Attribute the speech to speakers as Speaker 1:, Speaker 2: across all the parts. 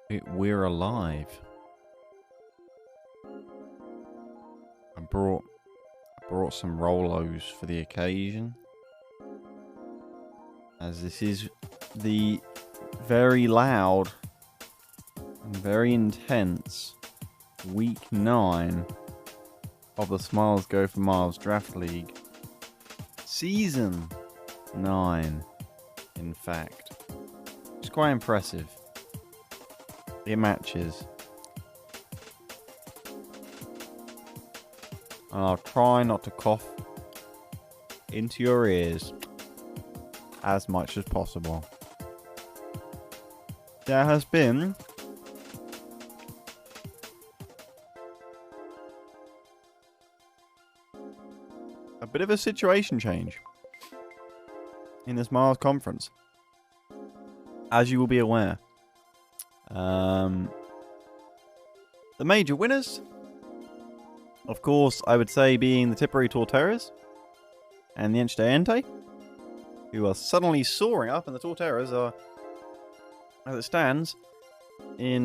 Speaker 1: We're alive. I brought some Rolos for the occasion, as this is the very loud and very intense week 9 of the Smiles Go for Miles Draft League. Season 9, in fact. It's quite impressive. The matches. And I'll try not to cough into your ears as much as possible. There has been a bit of a situation change in this Miles conference, as you will be aware. The major winners, of course, I would say being the Tipperary Torterras and the Entei, who are suddenly soaring up, and the Torterras are, as it stands, in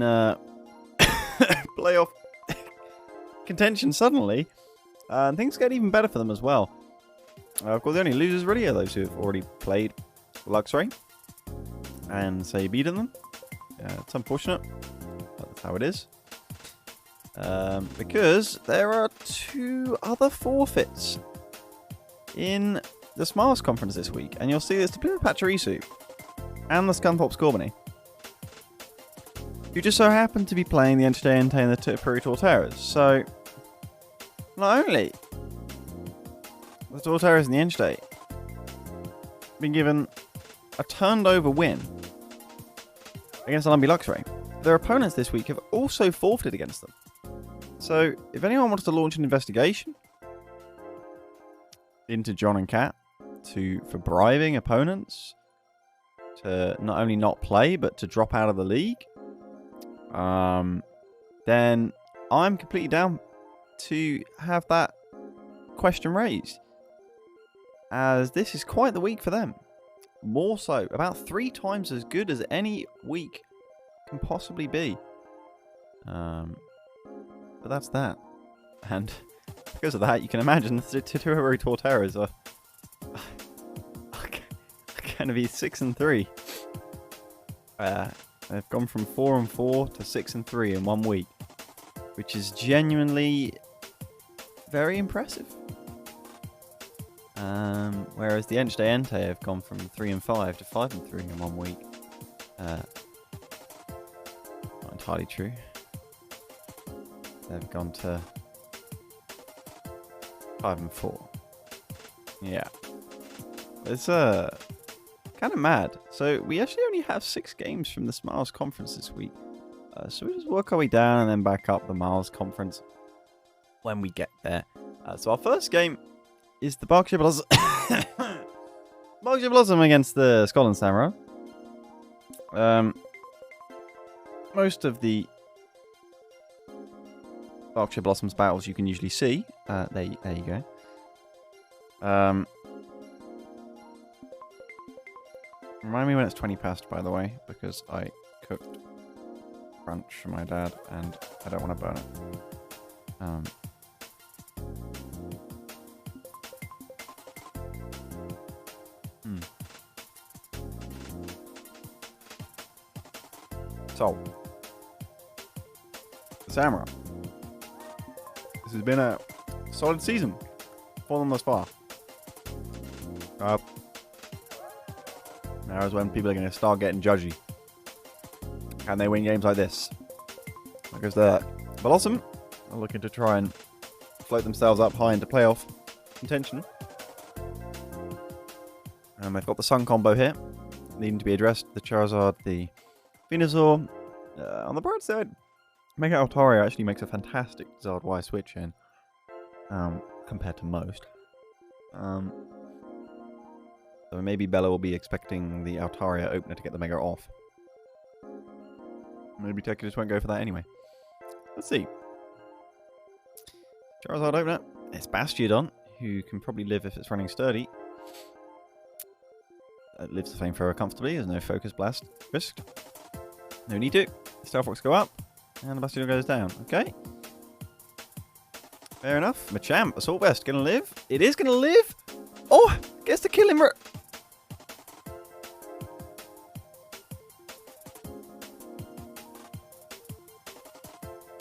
Speaker 1: playoff contention suddenly. And things get even better for them as well. Of course, the only losers really are those who have already played Luxray and say beaten them. It's unfortunate, but that's how it is. Because there are 2 other forfeits in the Smiles Conference this week, and you'll see this to play with Pachirisu and the Scunthorpe Scorbunny, who just so happen to be playing the Entei and the Tipperary Torterras. So, not only the Torterras and the Entei been given a turned over win against the Lumpy Luxray, their opponents this week have also forfeited against them. So, if anyone wants to launch an investigation into John and Kat for bribing opponents to not only not play, but to drop out of the league, then I'm completely down to have that question raised, as this is quite the week for them. More so, about 3 times as good as any week can possibly be. But that's that. And because of that, you can imagine the Tipperary Torterras are going to be 6-3. They've gone from 4-4 to 6-3 in 1 week, which is genuinely very impressive. Whereas the Entei have gone from 3-5 to 5-3 in 1 week. Not entirely true. They've gone to 5-4. Yeah. It's kind of mad. So we actually only have 6 games from the Smiles Conference this week. So we just work our way down and then back up the Miles Conference when we get there. So our first game is the Berkshire Blossom against the Scotland Samurai. Most of the Berkshire Blossoms battles you can usually see. There you go. Remind me when it's 20 past, by the way, because I cooked brunch for my dad and I don't want to burn it. So, the Samurai. This has been a solid season for them thus far. Now is when people are going to start getting judgy. Can they win games like this? Because the Bellossom are looking to try and float themselves up high into playoff contention. And they've got the Sun combo here, needing to be addressed. The Charizard, the Venusaur. On the bright side, Mega Altaria actually makes a fantastic Zard Y switch in, compared to most. So maybe Bella will be expecting the Altaria opener to get the Mega off. Maybe Tekka just won't go for that anyway. Let's see. Charizard opener. It's Bastiodon, who can probably live if it's running sturdy. It lives the Flamethrower comfortably. There's no Focus Blast risk. No need to. Stealth Rocks go up, and the Bastion goes down. Okay. Fair enough. Machamp, Assault Vest, gonna live? It is gonna live? Oh, gets to kill him.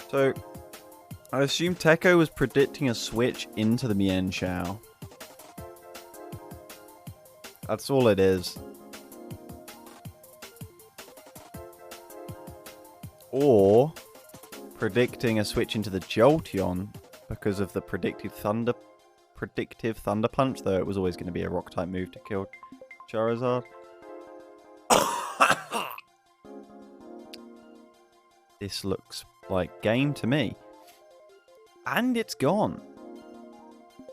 Speaker 1: So, I assume Teko was predicting a switch into the Mienshao. That's all it is. Or predicting a switch into the Jolteon because of the predictive Thunder Punch, though it was always going to be a rock type move to kill Charizard. This looks like game to me. And it's gone.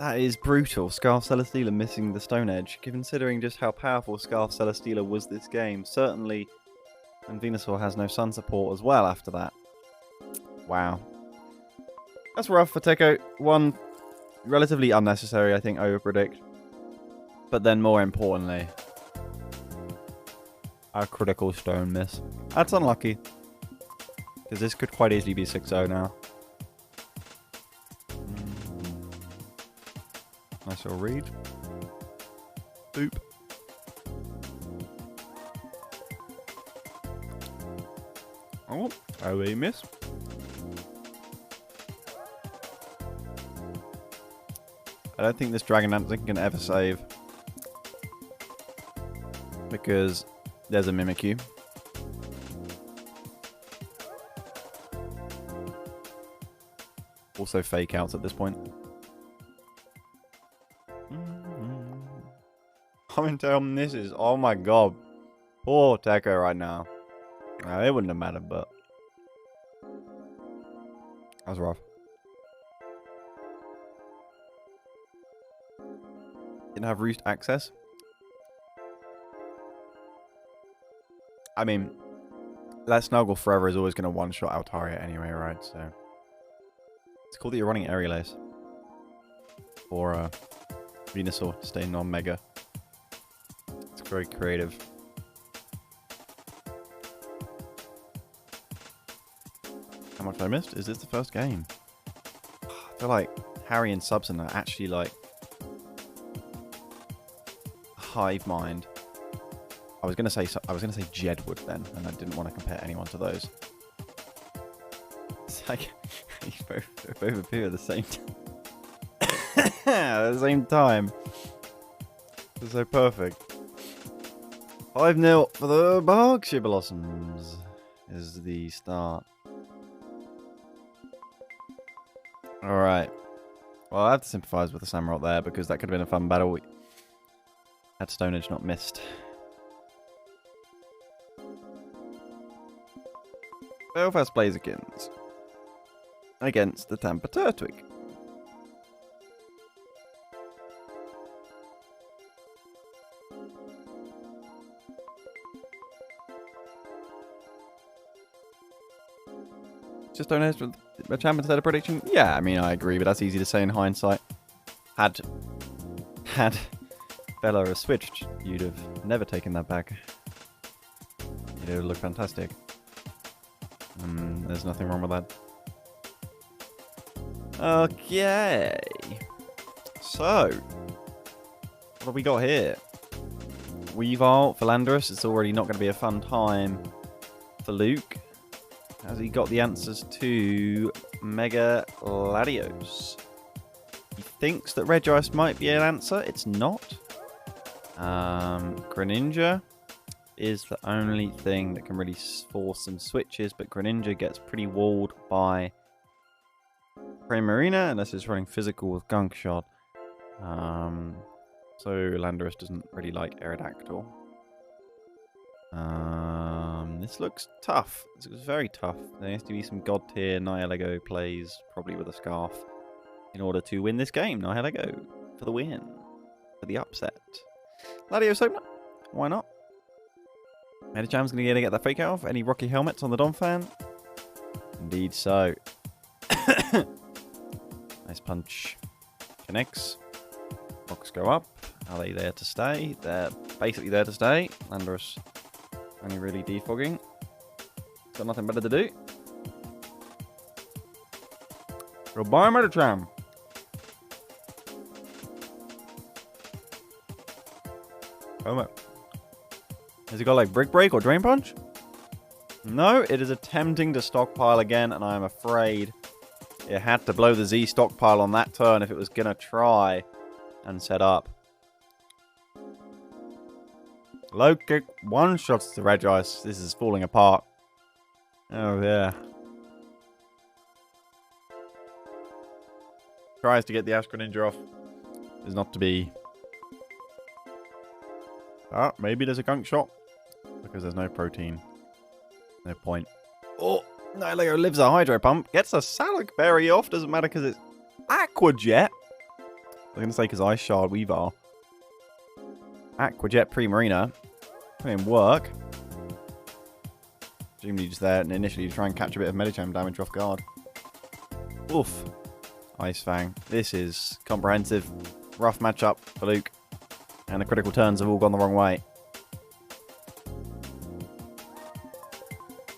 Speaker 1: That is brutal. Scarf Celesteela missing the Stone Edge, considering just how powerful Scarf Celesteela was this game. Certainly, and Venusaur has no Sun support as well after that. Wow. That's rough for Teko. One, relatively unnecessary, I think, overpredict. But then more importantly, a critical Stone miss. That's unlucky. Because this could quite easily be 6-0 now. Nice little read. Boop. Oh, we miss. I don't think this Dragon Dance can ever save. Because there's a Mimikyu. Also fake outs at this point. Commentary on this is, oh my god. Poor Teko right now. It wouldn't have mattered, but that was rough. Didn't have Roost access. I mean, that Snuggle Forever is always going to one-shot Altaria anyway, right? So it's cool that you're running Aerial Ace. Or Venusaur staying on Mega. It's very creative. How much I missed? Is this the first game? I feel like Harry and Subson are actually like hive mind. I was gonna say Jedwood then, and I didn't want to compare anyone to those. It's like they both appear at the same time. At the same time. It's so perfect. 5-0 for the Berkshire Blossoms is the start. Alright. Well, I have to sympathise with the Samurott there because that could have been a fun battle. Had Stone Edge not missed. Belfast Blazikens against the Tampa Turtwig. Just Stone Edge with a champ instead of prediction? Yeah, I mean, I agree, but that's easy to say in hindsight. Had Bella switched, you'd have never taken that back. It would look fantastic. There's nothing wrong with that. Okay. So, what have we got here? Weavile for Landorus. It's already not going to be a fun time for Luke. Has he got the answers to Mega Latios? He thinks that Regice might be an answer. It's not. Greninja is the only thing that can really force some switches, but Greninja gets pretty walled by Primarina unless it's running physical with Gunk Shot. So Landorus doesn't really like Aerodactyl. This looks tough. This looks very tough. There has to be some God tier Nihilego plays, probably with a Scarf, in order to win this game. Nihilego for the win, for the upset. Latios opener, why not? Medicham's going to get that fake out off. Any Rocky helmets on the Donphan? Indeed so. Nice punch. Connects. Rocks go up. Are they there to stay? They're basically there to stay. Landorus only really defogging. Got nothing better to do. Goodbye, Metatram. Oh my. Has it got like Brick Break or Drain Punch? No, it is attempting to stockpile again, and I'm afraid it had to blow the Z stockpile on that turn if it was going to try and set up. Low kick, one shots to Regice. This is falling apart. Oh, yeah. Tries to get the Astro Ninja off. Is not to be. Ah, maybe there's a gunk shot. Because there's no protein. No point. Oh, Nihilego lives a Hydro Pump. Gets a Salac Berry off. Doesn't matter because it's Aqua Jet. I'm going to say because Ice Shard Weavile. Aqua Jet Primarina. Putting work. Presumably just there and initially to try and catch a bit of Medicham damage off guard. Oof. Ice Fang. This is comprehensive. Rough matchup for Luke. And the critical turns have all gone the wrong way.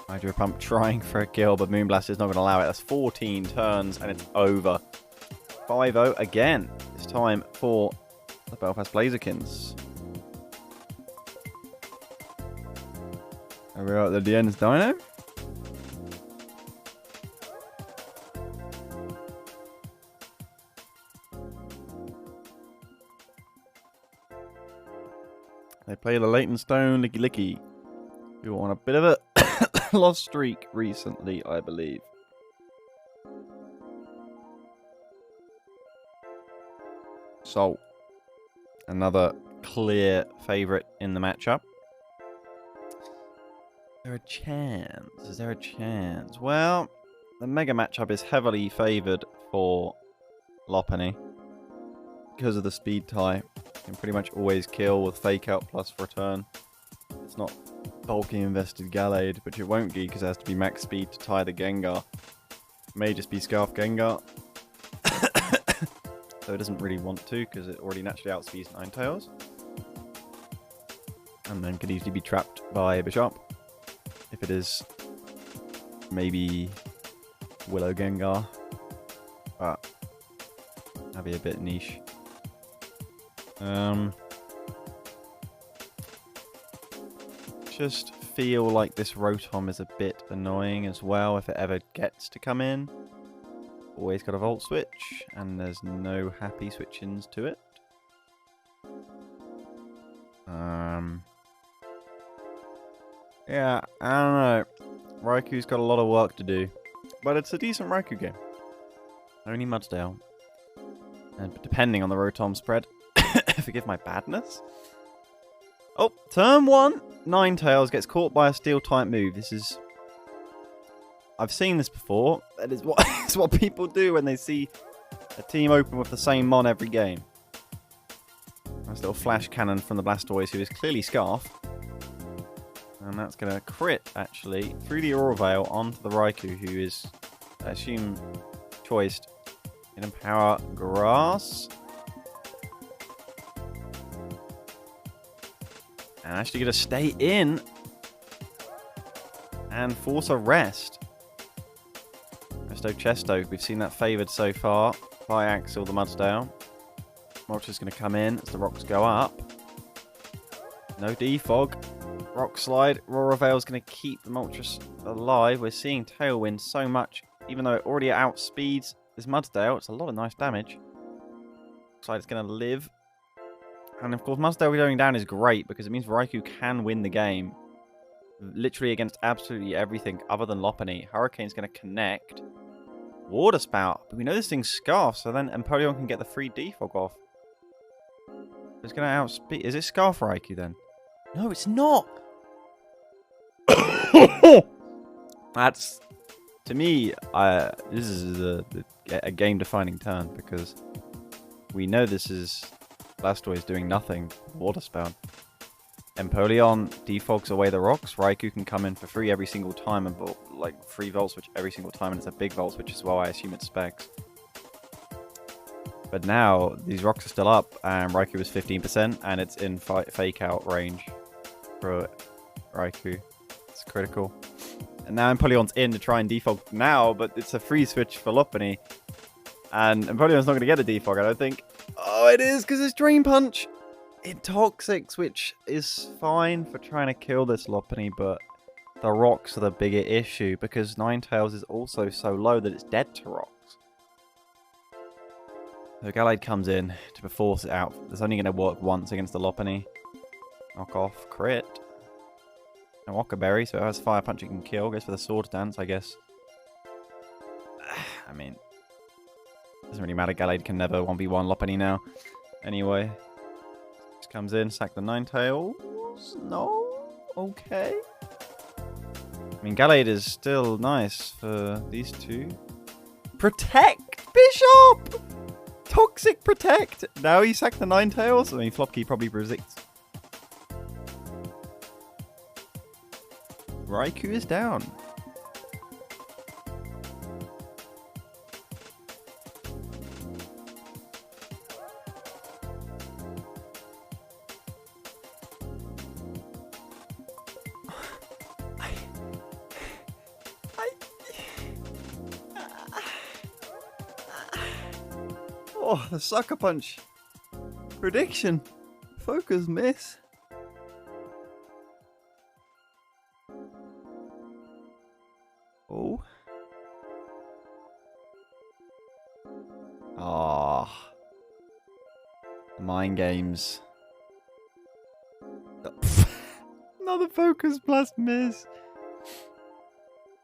Speaker 1: Hydro Pump trying for a kill, but Moonblast is not going to allow it. That's 14 turns, and it's over. 5-0 again. This time for the Belfast Blazikens. And we're at the end's Deino. They play the Leytonstone Lickilicky, who were on a bit of a lost streak recently, I believe. So, another clear favourite in the matchup. Is there a chance? Is there a chance? Well, the mega matchup is heavily favoured for Lopunny because of the speed tie. Can pretty much always kill with Fake Out plus Return. It's not bulky invested Gallade, which it won't be because it has to be max speed to tie the Gengar. May just be Scarf Gengar. So it doesn't really want to because it already naturally outspeeds Ninetales. And then could easily be trapped by Bishop. If it is maybe Willow Gengar. But that'd be a bit niche. Just feel like this Rotom is a bit annoying as well if it ever gets to come in. Always got a Volt Switch, and there's no happy switch-ins to it. Yeah, I don't know. Raiku's got a lot of work to do, but it's a decent Raikou game. Only Mudsdale. And depending on the Rotom spread, forgive my badness. Oh, turn 1, Ninetales gets caught by a Steel-type move. This is... I've seen this before. That is what, it's what people do when they see a team open with the same mon every game. Nice little flash cannon from the Blastoise, who is clearly Scarf. And that's going to crit, actually, through the Aurora Veil onto the Raikou, who is, I assume, choiced. In Empower Grass. And actually going to stay in and force a rest. Resto Chesto, we've seen that favoured so far by Axel the Mudsdale. Moltres going to come in as the rocks go up. No defog. Rock Slide. Aurora Veil's going to keep the Moltres alive. We're seeing Tailwind so much, even though it already outspeeds this Mudsdale. It's a lot of nice damage. Looks like it's going to live. And of course, Mudsdale going down is great because it means Raikou can win the game. Literally against absolutely everything other than Lopunny. Hurricane's going to connect. Water Spout. But we know this thing's Scarf, so then Empoleon can get the free defog off. It's going to outspeed. Is it Scarf Raikou then? No, it's not. That's, to me, this is a game-defining turn because we know this is Blastoise doing nothing. Water Spout. Empoleon defogs away the rocks. Raikou can come in for free every single time and like free Volt Switch every single time, and it's a big Volt Switch as well. I assume it's Specs. But now these rocks are still up, and Raikou is 15%, and it's in Fake Out range for Raikou. It's critical. And now Empoleon's in to try and defog now, but it's a free switch for Lopunny. And Empoleon's not going to get a defog, I don't think. Oh, it is, because it's Drain Punch. It Toxics, which is fine for trying to kill this Lopunny, but the rocks are the bigger issue, because Ninetales is also so low that it's dead to rocks. So Gallade comes in to force it out. It's only going to work once against the Lopunny. Knock off, crit. No Occa Berry, so it has Fire Punch it can kill. Goes for the Sword Dance, I guess. I mean, doesn't really matter. Gallade can never 1v1 Lopunny now. Anyway, just comes in, sack the Ninetales. No? Okay. I mean, Gallade is still nice for these two. Protect! Bishop! Toxic Protect! Now he sacked the Ninetales. I mean, Flopkey probably predicts. Raikou is down. Oh, the Sucker Punch. Prediction. Focus miss. Oh. Ah. Mind games. Another Focus Blast miss.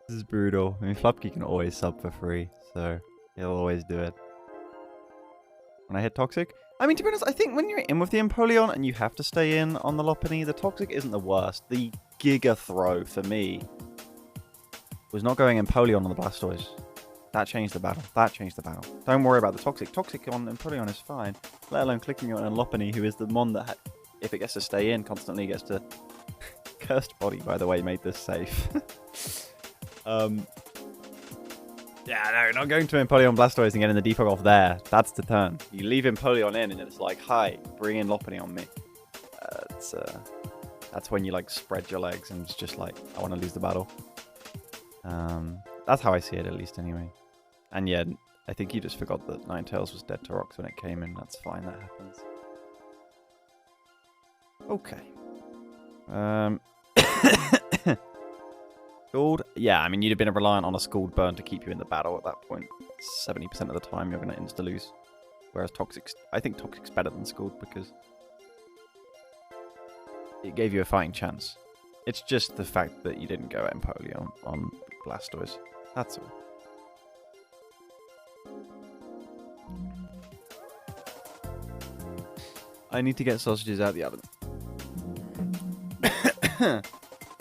Speaker 1: This is brutal. I mean, Flopkey can always sub for free, so he'll always do it. When I hit Toxic, I mean, to be honest, I think when you're in with the Empoleon and you have to stay in on the Lopunny, the Toxic isn't the worst. The Giga Throw, for me, was not going Empoleon on the Blastoise. That changed the battle. That changed the battle. Don't worry about the Toxic. Toxic on Empoleon is fine. Let alone clicking on a Lopunny, who is the mon that, if it gets to stay in, constantly gets to... Cursed Body, by the way, made this safe. Yeah, no, not going to Empoleon Blastoise and getting the defog off there. That's the turn. You leave Empoleon in and it's like, hi, bring in Lopunny on me. That's when you like spread your legs and it's just like, I want to lose the battle. That's how I see it, at least, anyway. And yeah, I think you just forgot that Ninetales was dead to rocks when it came in. That's fine, that happens. Okay. Scald? Yeah, I mean, you'd have been reliant on a Scald burn to keep you in the battle at that point. 70% of the time, you're going to insta-lose. Whereas Toxic's... I think Toxic's better than Scald because... it gave you a fighting chance. It's just the fact that you didn't go Empoleon on Blastoise. That's all. I need to get sausages out the oven.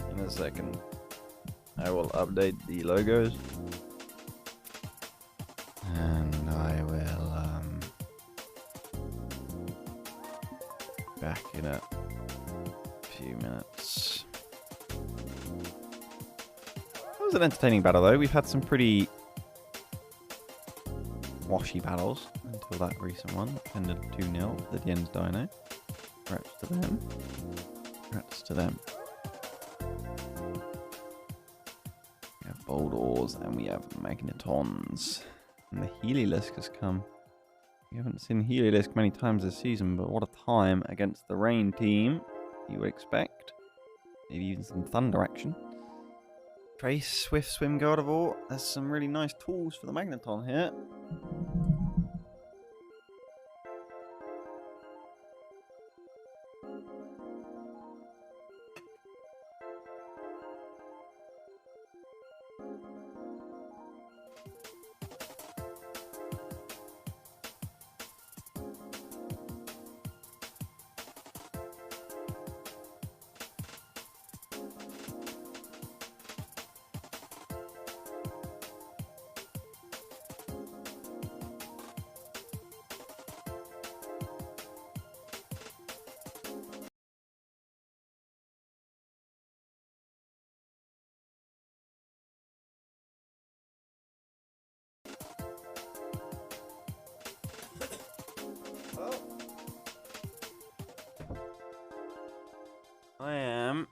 Speaker 1: In a second. I will update the logos. And I will back in a few minutes. That was an entertaining battle though. We've had some pretty washy battles until that recent one. Ended 2-0 the Jens Deino. Congrats to them. Congrats to them. We have Boldores and we have Magnetons. And the Heliolisk has come. We haven't seen Heliolisk many times this season, but what a time against the Rain team you would expect. Maybe even some Thunder action. Trace, Swift, Swim, Gardevoir. There's some really nice tools for the Magneton here. I am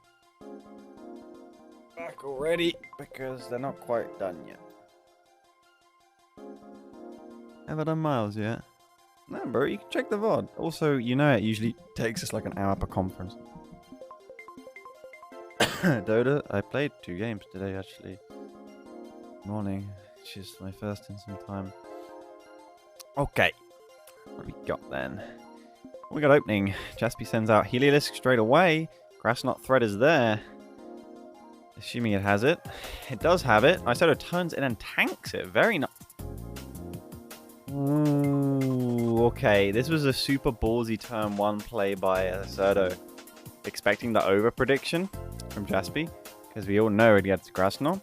Speaker 1: back already because they're not quite done yet. Have I done miles yet? No, bro, you can check the VOD. Also, you know it usually takes us like an hour per conference. Dota, I played 2 games today, actually. Morning, which is my first in some time. Okay, what do we got then? We got opening. Jaspy sends out Heliolisk straight away. Grassnot Thread is there. Assuming it has it. It does have it. Isoto turns in and tanks it. Very nice. Ooh, okay. This was a super ballsy turn 1 play by Isoto. Expecting the over prediction from Jaspy. Because we all know it gets Grassnot.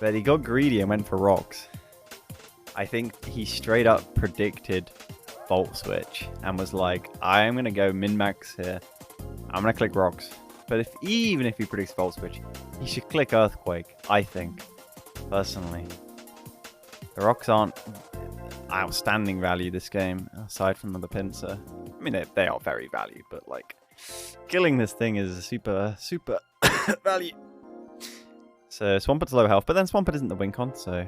Speaker 1: But he got greedy and went for rocks. I think he straight up predicted Volt Switch and was like, I am going to go min-max here. I'm going to click rocks. But even if he predicts Volt Switch, he should click Earthquake, I think, personally. The rocks aren't outstanding value this game, aside from the pincer. I mean, they are very valued, but like, killing this thing is a super value. So Swampet's low health, but then Swampert isn't the Wincon, so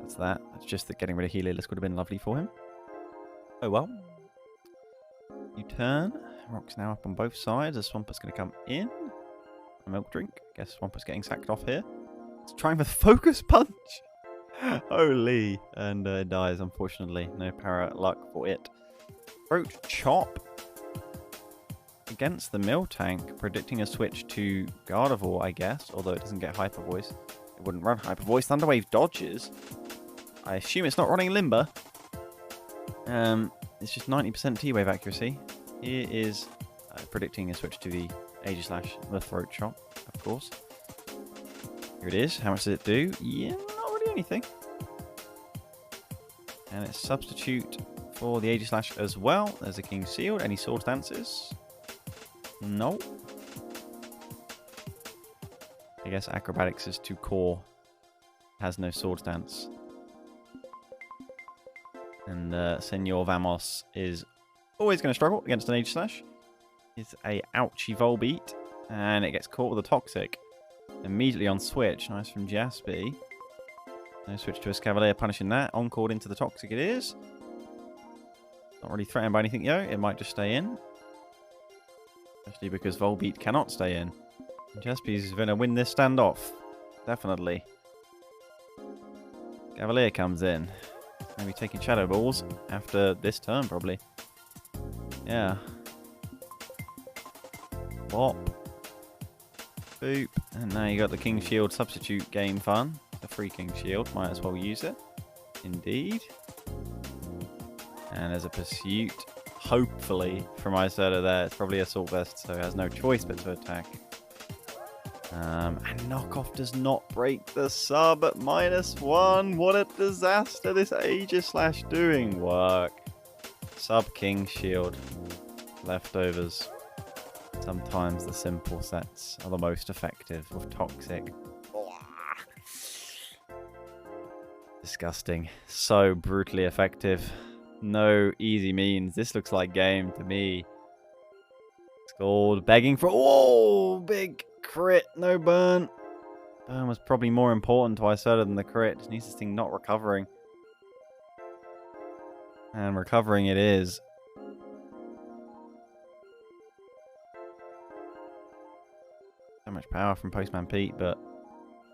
Speaker 1: that's that. That's just that getting rid of Heliolisk would have been lovely for him. Oh well. You turn. Rock's now up on both sides. A Swampert's going to come in. A milk drink. Guess Swampert's getting sacked off here. It's trying for the focus punch. Holy. And it dies, unfortunately. No para luck for it. Throat Chop. Against the Miltank, predicting a switch to Gardevoir, I guess, although it doesn't get Hyper Voice. It wouldn't run Hyper Voice. Thunderwave dodges. I assume it's not running Limber. It's just 90% T-Wave accuracy. Here is predicting a switch to the Aegislash, the Throat Chop, of course. Here it is. How much does it do? Yeah, not really anything. And it's substitute for the Aegislash as well. There's a King's Shield. Any Sword Dances? No. I guess Acrobatics is too core. Has no Sword Dance. And Senor Vamos is always going to struggle against an Aegislash. It's a ouchie Volbeat. And it gets caught with a Toxic. Immediately on switch. Nice from Jaspy. No switch to a Escavalier, punishing that. Encored into the Toxic it is. Not really threatened by anything, though. It might just stay in. Especially because Volbeat cannot stay in. Jaspy's going to win this standoff. Definitely. Cavalier comes in. Maybe taking Shadow Balls after this turn, probably. Yeah. Bop. Boop. And now you got the King Shield substitute game fun. The free King Shield. Might as well use it. Indeed. And as a pursuit, hopefully, from Isoto there, it's probably Assault Vest, so it has no choice but to attack. And Knockoff does not break the sub at -1. What a disaster this Aegislash doing work. Sub King Shield. Leftovers. Sometimes the simple sets are the most effective with Toxic. Disgusting. So brutally effective. No easy means. This looks like game to me. Scald. Begging for... Oh! Big crit. No burn. Burn was probably more important to Isoto than the crit. Just needs this thing not recovering. And recovering it is. So much power from Postman Pete, but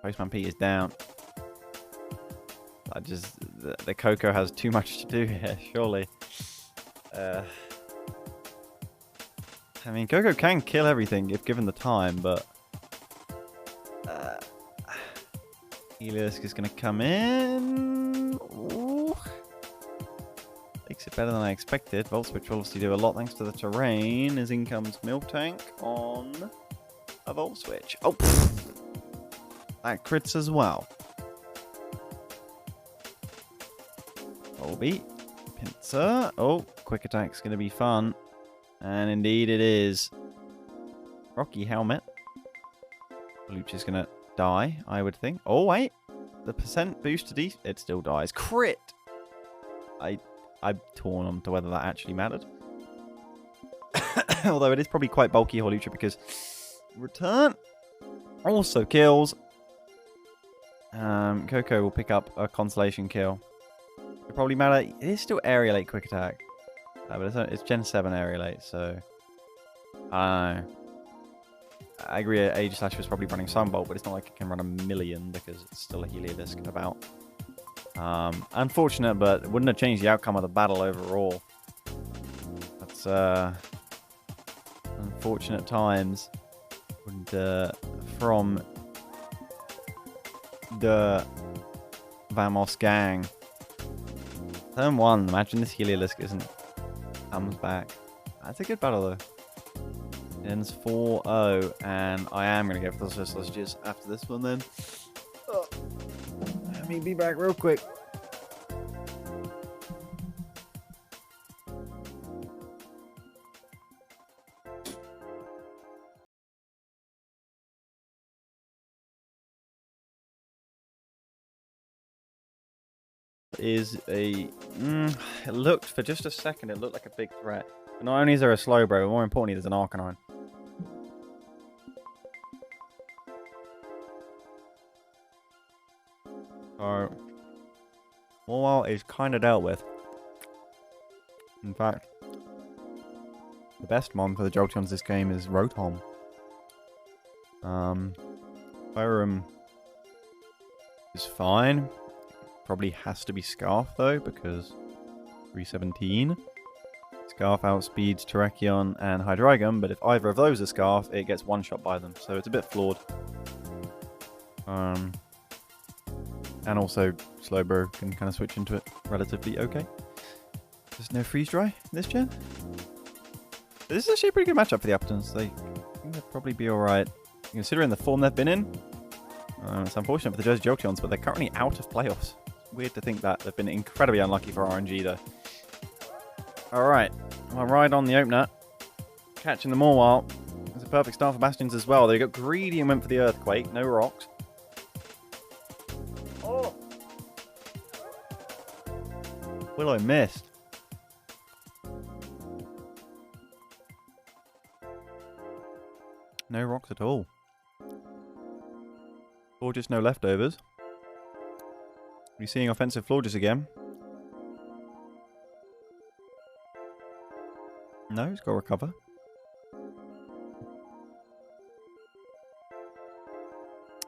Speaker 1: Postman Pete is down. The Coco has too much to do here, surely. I mean, Coco can kill everything if given the time, but Heliolisk is going to come in. Ooh. Makes it better than I expected. Volt Switch will obviously do a lot thanks to the terrain. As in comes Miltank on a Volt Switch. Oh, that crits as well. Volbeat. Pincer. Oh, quick attack's going to be fun. And indeed it is. Rocky Helmet. Luch is going to die, I would think. Oh, wait. The percent boost to D... It still dies. Crit! I'm torn on to whether that actually mattered. Although it is probably quite bulky Hawlucha because return also kills. Coco will pick up a consolation kill. It probably matter. It is still Area 8 quick attack. But it's Gen 7 Area 8, so I don't know. I agree, Aegislash was probably running Sunbolt, but it's not like it can run a million because it's still a Heliolisk about. Unfortunate, but it wouldn't have changed the outcome of the battle overall. That's unfortunate times. And from the Vamos gang. Turn 1, imagine this Heliolisk comes back. That's a good battle though. It ends 4-0, and I am going to go for those sausages after this one then. Oh. Let me be back real quick. Is a it looked for just a second, it looked like a big threat. But not only is there a Slowbro, but more importantly there's an Arcanine. So Mawile is kind of dealt with. In fact, the best mon for the Jolteons this game is Rotom. Kyurem is fine. Probably has to be Scarf though, because 317. Scarf outspeeds Terrakion and Hydreigon, but if either of those are Scarf, it gets one shot by them, so it's a bit flawed. And also Slowbro can kind of switch into it relatively okay. There's no Freeze Dry in this gen. This is actually a pretty good matchup for the Appletuns. I think they'll probably be alright, considering the form they've been in. It's unfortunate for the Jersey Jolteons, but they're currently out of playoffs. Weird to think that. They've been incredibly unlucky for RNG though. Alright, I'll ride on the opener. Catching them all while. It's a perfect start for Bastions as well. They got greedy and went for the Earthquake. No rocks. Oh! Willow missed. No rocks at all. Or just no leftovers. We're seeing offensive Florges again. No, he's got to recover.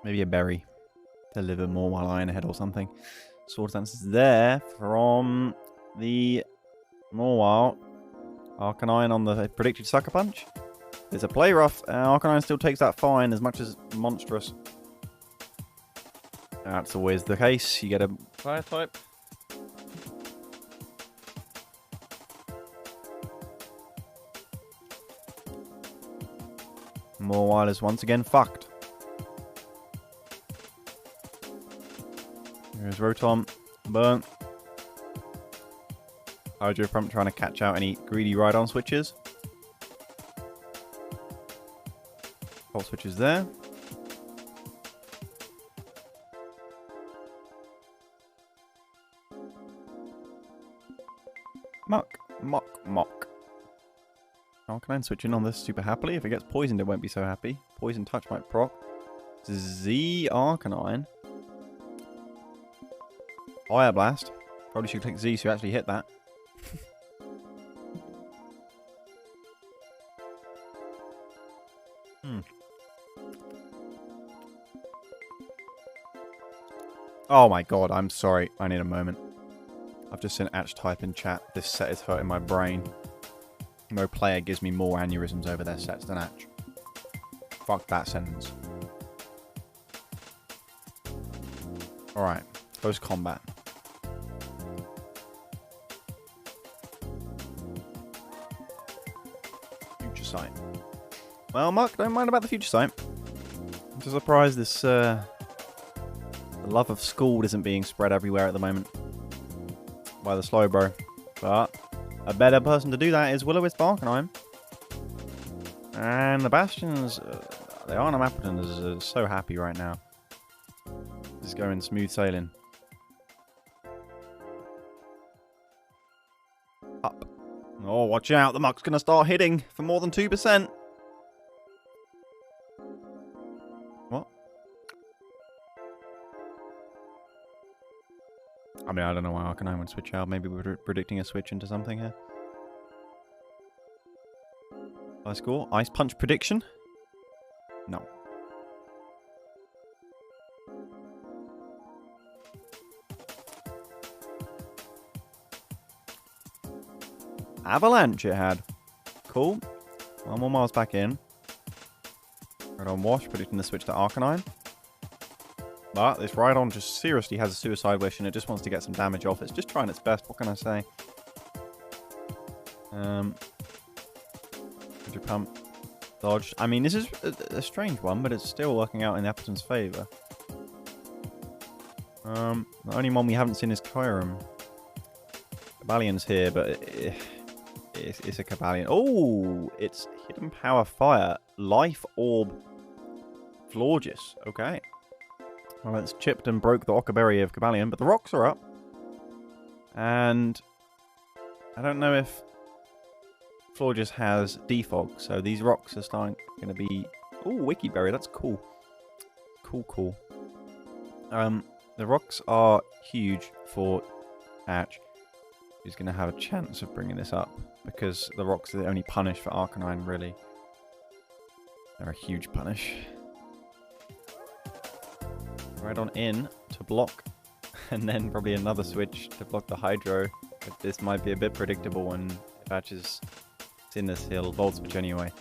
Speaker 1: Maybe a berry to deliver more while Iron Head or something. Sword Dance is there from the Mawile. Arcanine on the predicted Sucker Punch. There's a play rough. Arcanine still takes that fine as much as monstrous. That's always the case. You get a fire type. Mawile is once again fucked. Here's Rotom. Burnt. Hydro Pump trying to catch out any greedy ride-on switches. Hot switches there. Mock. Arcanine switching on this super happily. If it gets poisoned, it won't be so happy. Poison Touch might proc. Z Arcanine. Fire Blast. Probably should click Z so you actually hit that. Oh my god, I'm sorry. I need a moment. I've just seen Atch type in chat. This set is hurting my brain. No player gives me more aneurysms over their sets than Atch. Fuck that sentence. Alright, close combat. Future Sight. Well, Mark, don't mind about the Future Sight. I'm just surprised this, the love of Scald isn't being spread everywhere at the moment by the Slowbro. But a better person to do that is Will-O-Wisp Arcanine. And the Bastions, the Arnhem Appletons are so happy right now. Just going smooth sailing. Up. Oh, watch out. The Muck's going to start hitting for more than 2%. What? I mean, I don't know why Arcanine would switch out. Maybe we're predicting a switch into something here. High score. Ice Punch prediction? No. Avalanche it had. Cool. 1 more miles back in. Rhydon Wash, predicting the switch to Arcanine. But this Rhydon just seriously has a Suicide Wish and it just wants to get some damage off. It's just trying its best. What can I say? Pump. Dodge. I mean, this is a strange one, but it's still working out in Appleton's favour. The only one we haven't seen is Kyurem. Cabalion's here, but it's a Cabalion. Oh, it's Hidden Power Fire. Life Orb. Florges. Okay. Well, it's chipped and broke the Ockerberry of Cabalion, but the rocks are up. And I don't know if Florges has defog, so these rocks are going to be... Oh, Wiki Berry, that's cool. Cool. The rocks are huge for Hatch, who's going to have a chance of bringing this up, because the rocks are the only punish for Arcanine, really. They're a huge punish. Right on in to block, and then probably another switch to block the Hydro. But this might be a bit predictable, and if Hatch is in this, he'll Volt Switch anyway.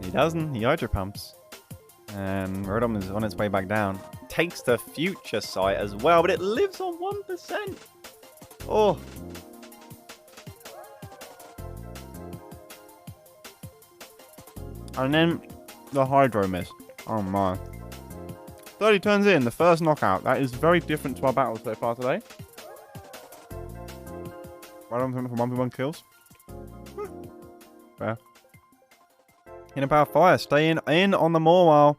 Speaker 1: He doesn't, he Hydro Pumps. And Rotom is on its way back down. Takes the Future Sight as well, but it lives on 1%. Oh. And then the Hydro Miss. Oh my. 30 turns in, the first knockout. That is very different to our battles so far today. Rotom for 1v1 kills. Fair. Hidden Power Fire, stay in on the Mawile.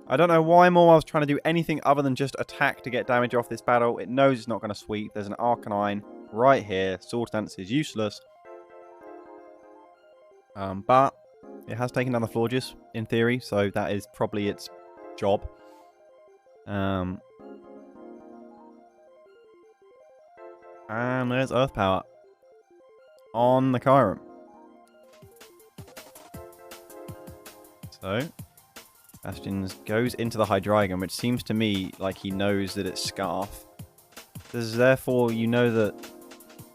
Speaker 1: I don't know why Mawile's trying to do anything other than just attack to get damage off this battle. It knows it's not going to sweep. There's an Arcanine right here. Sword Dance is useless. But it has taken down the Florges, in theory, so that is probably its job. And there's Earth Power on the Kyurem. So, Bastion goes into the Hydreigon, which seems to me like he knows that it's Scarf. Does therefore you know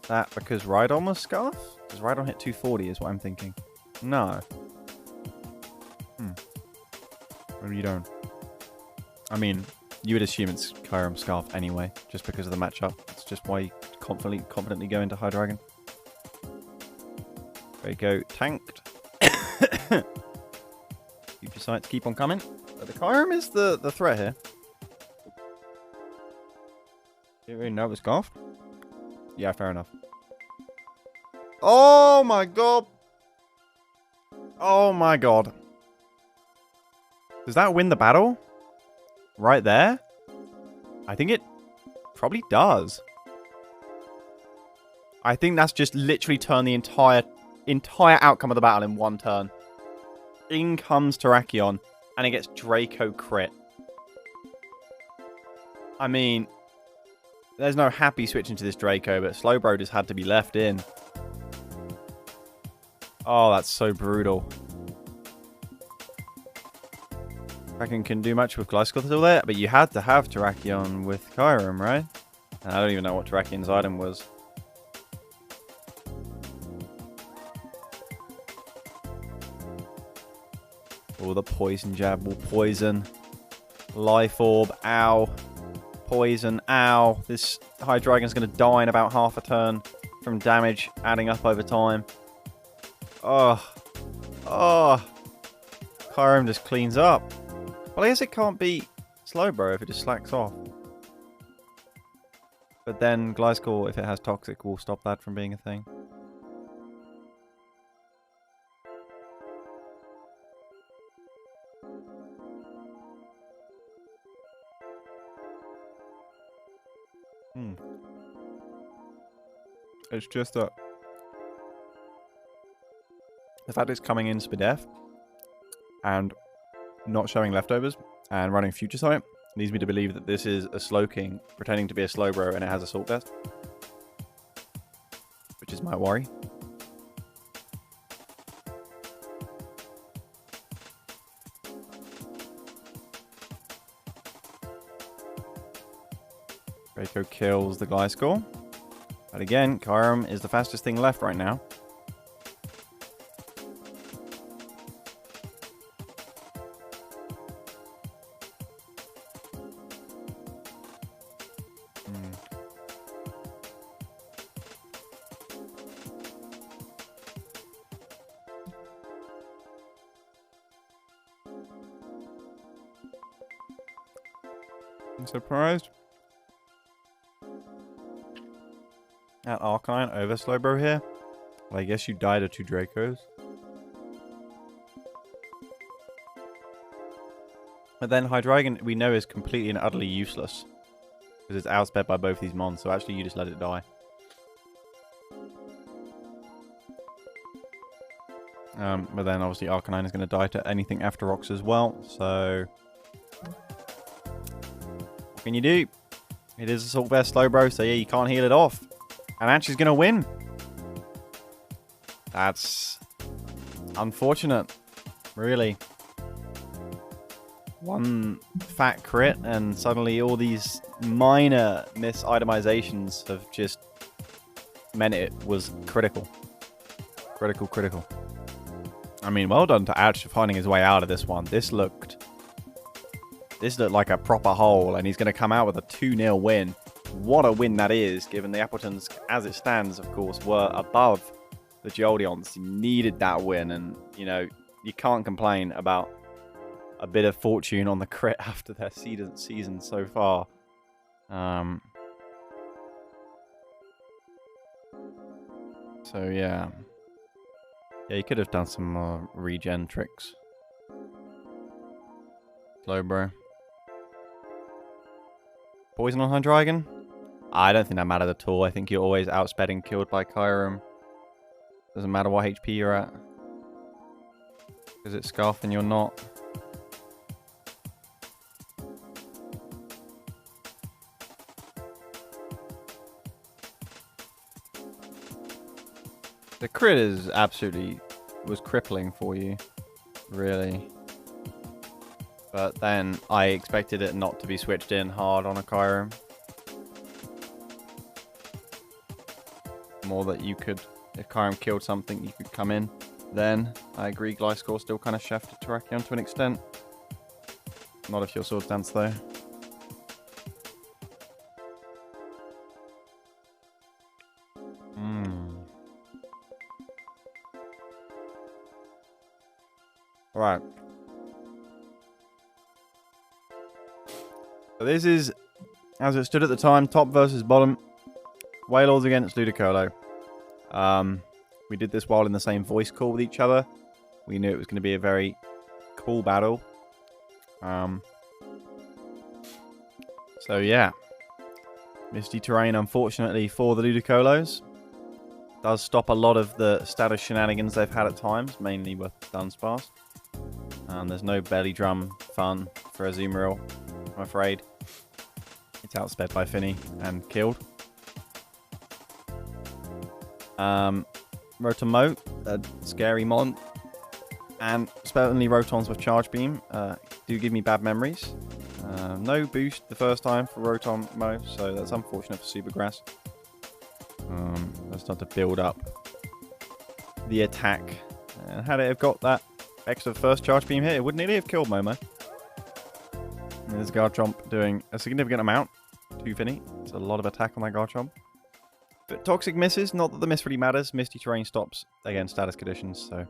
Speaker 1: that because Rhydon was Scarf? Does Rhydon hit 240 is what I'm thinking. No. Maybe you don't. I mean, you would assume it's Kyurem Scarf anyway, just because of the matchup. It's just why you confidently go into Hydreigon. Draco tanked. Future Sights keep on coming. But the Kyurem is the threat here. Didn't really know it was Scarf. Yeah, fair enough. Oh my god! Oh my god. Does that win the battle? Right there? I think it probably does. I think that's just literally turned the entire outcome of the battle in one turn. In comes Terrakion, and it gets Draco crit. I mean, there's no happy switching to this Draco, but Slowbro just had to be left in. Oh, that's so brutal. Terrakion couldn't do much with Gliscor still there, but you had to have Terrakion with Kyurem, right? And I don't even know what Terrakion's item was. Oh, the Poison Jab will poison. Life Orb, ow. Poison, ow. This Hydreigon's going to die in about half a turn from damage adding up over time. Oh. Oh. Kyurem just cleans up. Well, I guess it can't beat Slowbro if it just slacks off. But then Gliscor, if it has Toxic, will stop that from being a thing. It's just that the fact it's coming in Spadef and not showing leftovers and running Future Sight leads me to believe that this is a Slowking pretending to be a Slowbro and it has Assault Vest, which is my worry. Draco kills the Gliscor. But again, Kyurem is the fastest thing left right now. I'm surprised at Arcanine over Slowbro here. Well, I guess you died to 2 Dracos. But then Hydreigon, we know, is completely and utterly useless. Because it's outsped by both these mons, so actually you just let it die. But then obviously Arcanine is going to die to anything after rocks as well, so... what can you do? It is Assault Vest Slowbro, so yeah, you can't heal it off. And Ash is going to win. That's unfortunate, really. One fat crit and suddenly all these minor misitemizations have just meant it was critical. Critical. I mean, well done to Ash for finding his way out of this one. This looked like a proper hole, and he's going to come out with a 2-0 win. What a win that is, given the Appletons, as it stands, of course, were above the Jolteons. You needed that win, and, you know, you can't complain about a bit of fortune on the crit after their season so far. So, yeah. Yeah, you could have done some more regen tricks. Slowbro. Poison on Hydreigon? I don't think that matters at all. I think you're always outsped and killed by Kyurem. Doesn't matter what HP you're at. Because it's Scarf and you're not. The crit is absolutely... was crippling for you. Really. But then I expected it not to be switched in hard on a Kyurem. More that you could, if Kyurem killed something, you could come in. Then, I agree, Gliscor still kind of chefed Terrakion to an extent. Not if your Sword Dance though. Alright. So this is, as it stood at the time, top versus bottom. Wailords against Ludicolo. We did this while in the same voice call with each other. We knew it was going to be a very cool battle. So yeah. Misty Terrain, unfortunately, for the Ludicolos. Does stop a lot of the status shenanigans they've had at times, mainly with Dunsparce. There's no belly drum fun for Azumarill, I'm afraid. It's outsped by Finny and killed. Rotomote, a scary mon, and certainly Rotons with Charge Beam do give me bad memories. No boost the first time for Rotomo, so that's unfortunate for Supergrass. Let's start to build up the attack. And had it have got that extra first Charge Beam hit, it would nearly have killed Momo. And there's Garchomp doing a significant amount to Finny. It's a lot of attack on that Garchomp. But Toxic misses, not that the miss really matters. Misty Terrain stops, again, status conditions, so...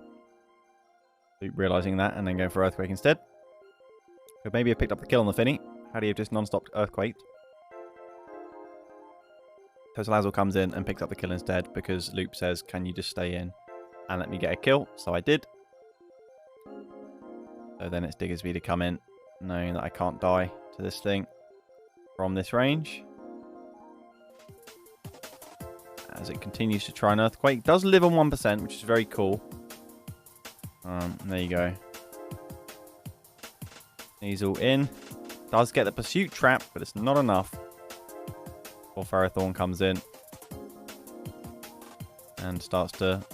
Speaker 1: realizing that and then going for Earthquake instead. Could maybe have picked up the kill on the Finny, had he have just non-stopped Earthquake. Totalazzle comes in and picks up the kill instead because Loop says, can you just stay in and let me get a kill? So I did. So then it's Diggersby to come in, knowing that I can't die to this thing from this range. as it continues to try an earthquake. It does live on 1%, which is very cool. There you go. He's all in. Does get the pursuit trap, but it's not enough. Before Ferrothorn comes in and starts to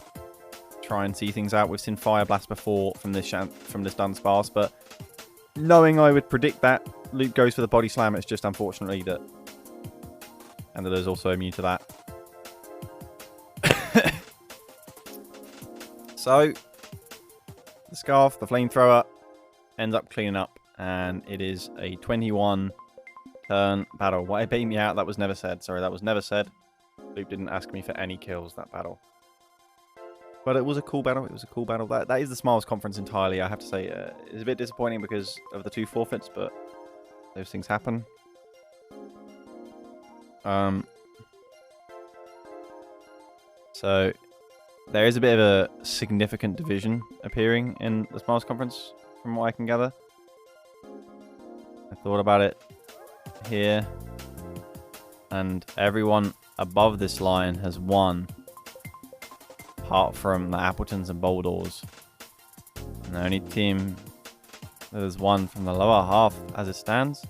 Speaker 1: try and see things out. We've seen Fire Blast before from this Dunsparce, but knowing I would predict that, Luke goes for the Body Slam. It's just unfortunately that Andala's also immune to that. So, the Scarf, the Flamethrower, ends up cleaning up, and it is a 21 turn battle. Why it beat me out, that was never said. Sorry, that was never said. Luke didn't ask me for any kills that battle. But it was a cool battle. It was a cool battle. That is the Smiles Conference entirely, I have to say. It's a bit disappointing because of the 2 forfeits, but those things happen. So, there is a bit of a significant division appearing in the Smiles Conference, from what I can gather. I thought about it here, and everyone above this line has won, apart from the Appletuns and Boldores. And the only team that has won from the lower half, as it stands,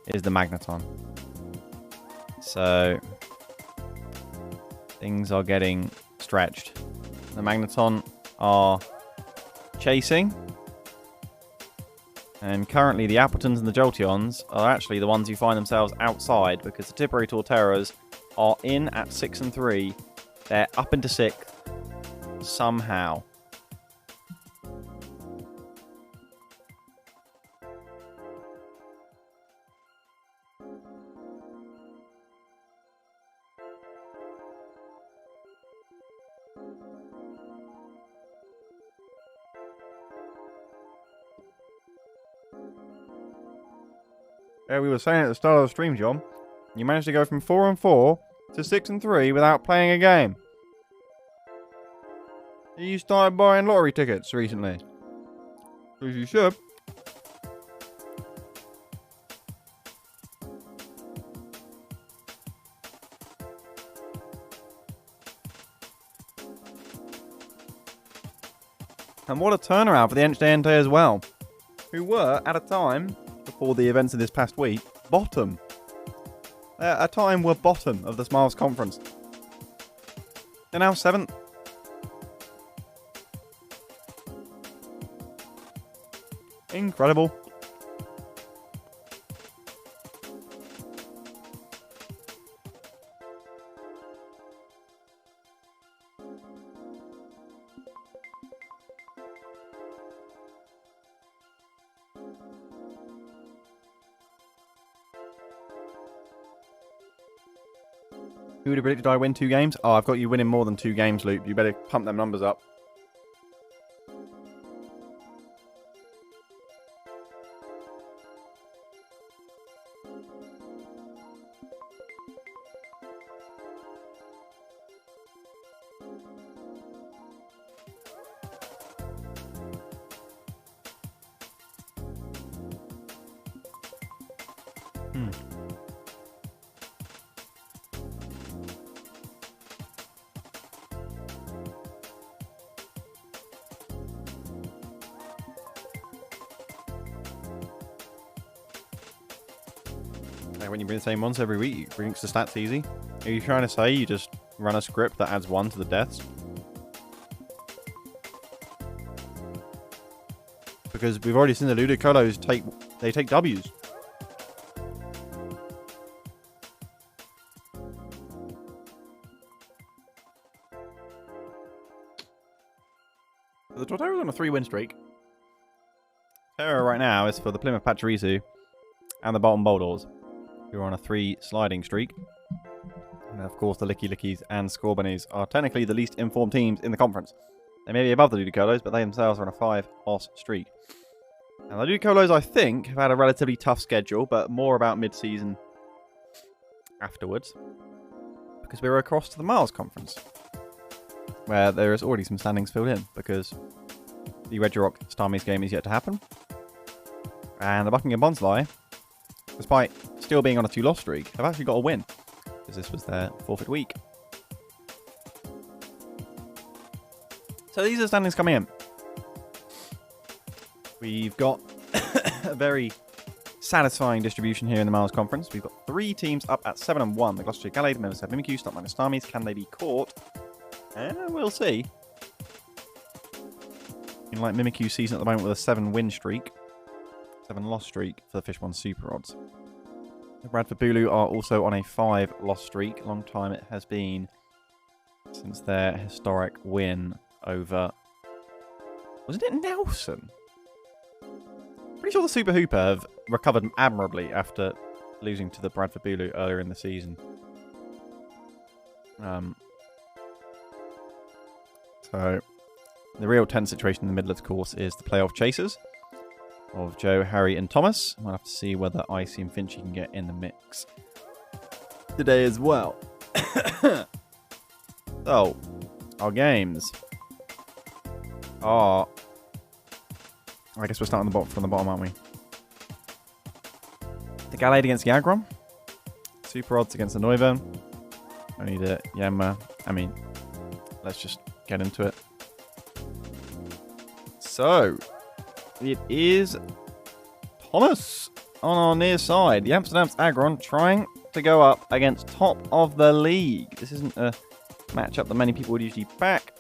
Speaker 1: is the Magneton. So, things are getting stretched. The Magneton are chasing, and currently the Appletuns and the Jolteons are actually the ones who find themselves outside, because the Tipperary Torterras are in at 6 and 3. They're up into 6th somehow. Yeah, we were saying at the start of the stream, John, you managed to go from 4 and 4 to 6 and 3 without playing a game. You started buying lottery tickets recently. As you should. And what a turnaround for the Entei as well, who were, at a time, before the events of this past week, bottom. At a time were bottom of the Smiles Conference. They're now 7th. Incredible. Who would have predicted I win 2 games? Oh, I've got you winning more than 2 games, Luke. You better pump them numbers up. When you bring the same ones every week, it brings the stats easy. Are you trying to say you just run a script that adds 1 to the deaths? Because we've already seen the Ludicolos take W's. The Torterra's on a 3-win streak. Terror right now is for the Plymouth Pachirisu and the Bolton Boldores, who are on a 3 sliding streak. And of course the Lickilickys and Scorbunnies are technically the least informed teams in the conference. They may be above the Ludicolos, but they themselves are on a 5-loss streak. And the Ludicolos, I think, have had a relatively tough schedule, but more about mid-season afterwards. Because we're across to the Miles Conference, where there is already some standings filled in, because the Regirock Starmie's game is yet to happen. And the Buckingham Bonsly, despite still being on a 2-loss streak, have actually got a win, because this was their forfeit week. So these are the standings coming in. We've got a very satisfying distribution here in the Miles Conference. We've got 3 teams up at 7 and 1. The Gloucestershire Gallade, Mimes Vs Mimikyu, Stop Minus Armies. Can they be caught? We'll see. Like Mimikyu season at the moment with a 7-win streak. 7-loss streak for the Fishbone Super Odds. The Bradford Bulu are also on a 5-loss streak. Long time it has been since their historic win over... Wasn't it Nelson? Pretty sure the Super Hooper have recovered admirably after losing to the Bradford Bulu earlier in the season. So, the real tense situation in the middle of the course is the playoff chasers of Joe, Harry, and Thomas. We'll have to see whether Icy and Finchy can get in the mix today as well. So, our games are... I guess we're starting from the bottom, aren't we? The Gallade against the Aggron. Super Odds against the Noivern. Only the Yanma. I mean, let's just get into it. So, it is Thomas on our near side. The Amsterdam's Aggron trying to go up against top of the league. This isn't a matchup that many people would usually back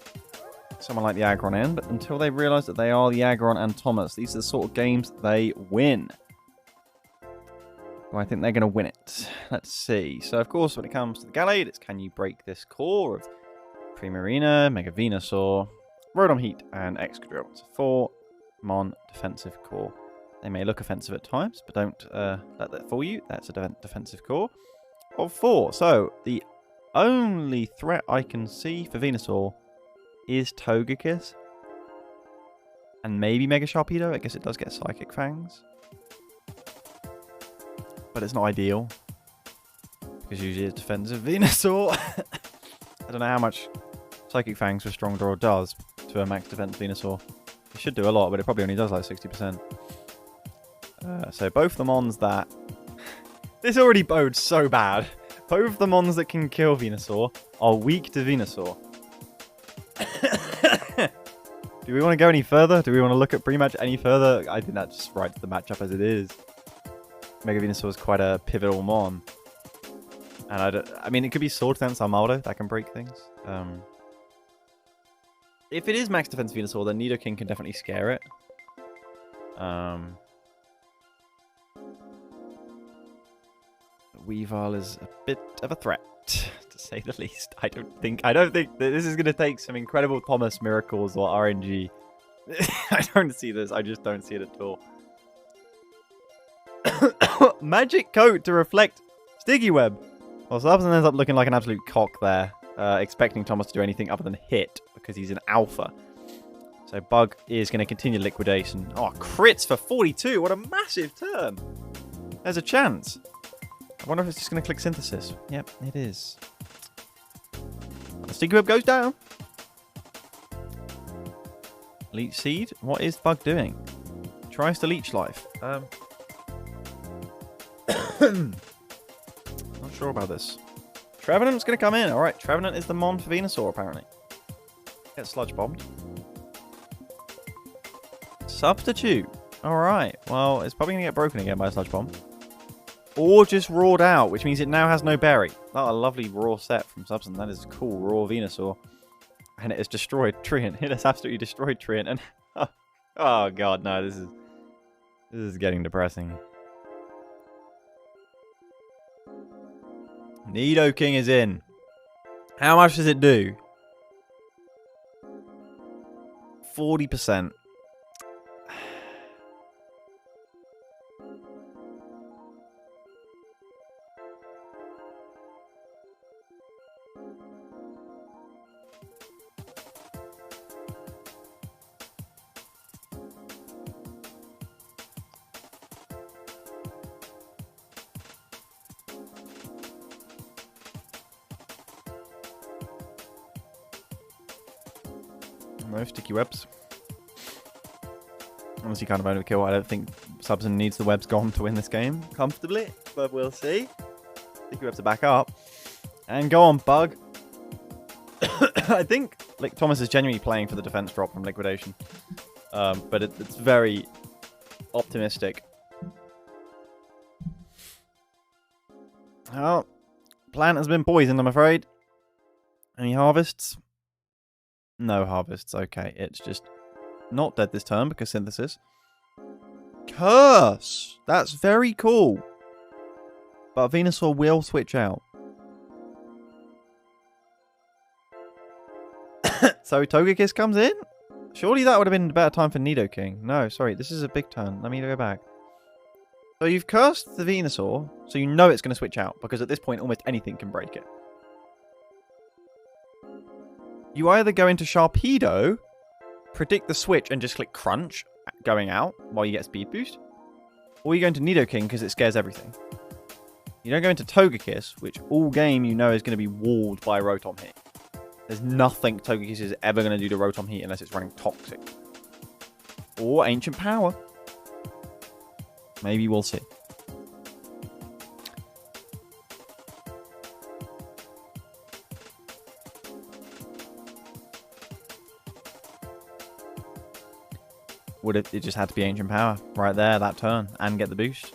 Speaker 1: someone like the Aggron in, but until they realise that they are the Aggron and Thomas, these are the sort of games they win. Well, I think they're going to win it. Let's see. So, of course, when it comes to the Gallade, it's can you break this core of Primarina, Mega Venusaur, Rotom Heat, and Excadrill. It's a 4-mon defensive core. They may look offensive at times, but don't let that fool you. That's a defensive core of 4. So, the only threat I can see for Venusaur is Togekiss. And maybe Mega Sharpedo. I guess it does get Psychic Fangs. But it's not ideal. Because usually it's defensive Venusaur. I don't know how much Psychic Fangs with Strong Draw does to a max defense Venusaur. It should do a lot, but it probably only does like 60%. So both the mons that... This already bodes so bad. Both the mons that can kill Venusaur are weak to Venusaur. Do we want to go any further? Do we want to look at pre-match any further? I think that just writes the matchup as it is. Mega Venusaur is quite a pivotal mon. And I mean, it could be Sword Dance Armaldo that can break things. If it is max defense Venusaur, then Nidoking can definitely scare it. Weavile is a bit of a threat, to say the least. I don't think that this is going to take some incredible Thomas miracles or RNG. I don't see this. I just don't see it at all. Magic Coat to reflect Sticky Web. Well, so Subson ends up looking like an absolute cock there, expecting Thomas to do anything other than hit because he's an alpha. So Bug is going to continue liquidation. Oh, crits for 42. What a massive turn. There's a chance. I wonder if it's just going to click Synthesis. Yep, it is. The Sticky Web goes down. Leech Seed. What is Bug doing? Tries to Leech Life. Not sure about this. Trevenant's going to come in. Alright, Trevenant is the mon for Venusaur, apparently. Get Sludge Bombed. Substitute. Alright, well, it's probably going to get broken again by a Sludge Bomb. Or just Rawed out, which means it now has no berry. Oh, a lovely raw set from Subson. That is cool, raw Venusaur. And it has destroyed Treant. It has absolutely destroyed Treant. And oh god, no, this is getting depressing. Nidoking is in. How much does it do? 40%. No sticky webs. Honestly, kind of overkill. I don't think Subson needs the webs gone to win this game comfortably, but we'll see. Sticky webs are back up. And go on, Bug. I think Thomas is genuinely playing for the defense drop from Liquidation. But it's very optimistic. Oh, plant has been poisoned, I'm afraid. Any harvests? No harvests. Okay, it's just not dead this turn because synthesis. Curse! That's very cool. But Venusaur will switch out. So Togekiss comes in? Surely that would have been a better time for Nidoking. No, sorry, this is a big turn. Let me go back. So you've cursed the Venusaur, so you know it's going to switch out, because at this point almost anything can break it. You either go into Sharpedo, predict the switch, and just click Crunch going out while you get Speed Boost, or you go into Nidoking because it scares everything. You don't go into Togekiss, which all game you know is going to be walled by Rotom Heat. There's nothing Togekiss is ever going to do to Rotom Heat unless it's running Toxic. Or Ancient Power. Maybe we'll see. Would it just had to be Ancient Power right there, that turn, and get the boost.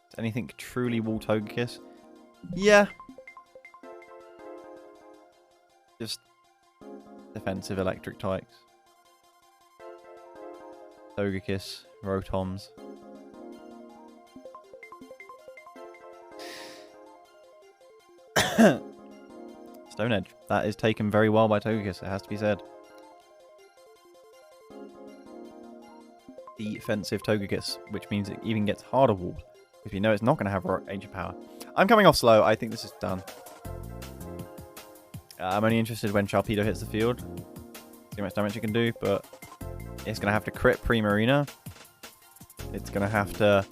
Speaker 1: Does anything truly wall Togekiss? Yeah. Just defensive electric types. Togekiss, Rotoms. Stone Edge. That is taken very well by Togekiss, it has to be said. Defensive Togekiss, which means it even gets harder walled. Because we know it's not going to have Ancient Power. I'm coming off slow. I think this is done. I'm only interested when Sharpedo hits the field. See how much damage it can do, but it's going to have to crit Primarina. It's going to have to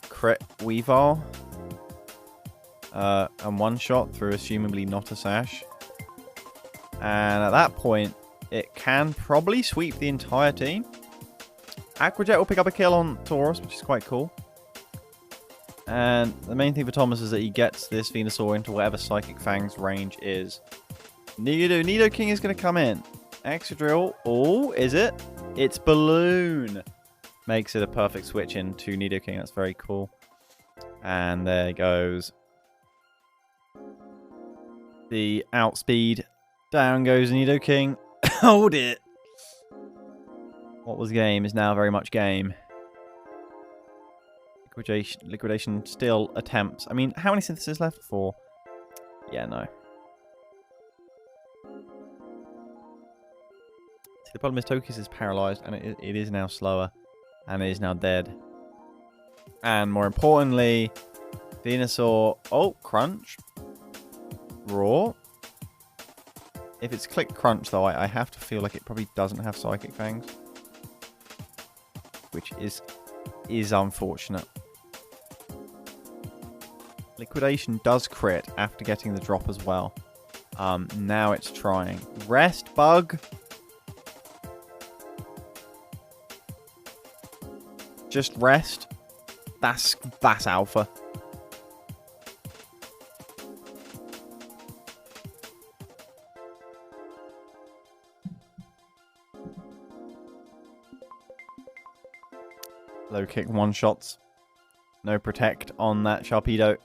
Speaker 1: crit Weavile. And one-shot through assumably not a Sash. And at that point, it can probably sweep the entire team. Aqua Jet will pick up a kill on Tauros, which is quite cool. And the main thing for Thomas is that he gets this Venusaur into whatever Psychic Fang's range is. Nidoking is going to come in. Excadrill. Oh, is it? It's Balloon. Makes it a perfect switch into Nidoking. That's very cool. And there goes the outspeed. Down goes Nidoking. Hold it. What was game is now very much game. Liquidation still attempts. I mean, how many synthesis left? 4. Yeah, no. See, the problem is Togekiss is paralyzed, and it is now slower, and it is now dead. And more importantly, Venusaur. Oh, Crunch. Raw. If it's click Crunch, though, I have to feel like it probably doesn't have Psychic Fangs, which is unfortunate. Liquidation does crit after getting the drop as well. Now it's trying. Rest Bug. Just rest. That's alpha. Low kick one-shots. No protect on that Sharpedo.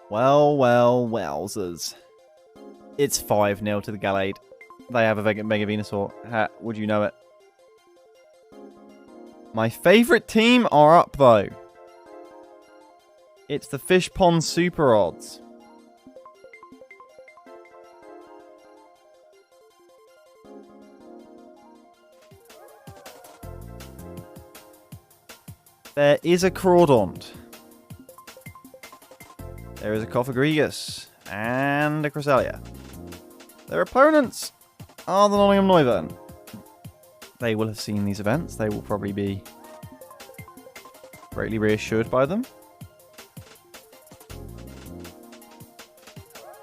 Speaker 1: Well, wowzers. It's 5-0 to the Gallade. They have a Mega Venusaur. Would you know it? My favourite team are up, though. It's the Fish Pond Super Odds. There is a Crawdaunt. There is a Cofagrigus. And a Cresselia. Their opponents are the Nottingham Noivern. They will have seen these events. They will probably be greatly reassured by them.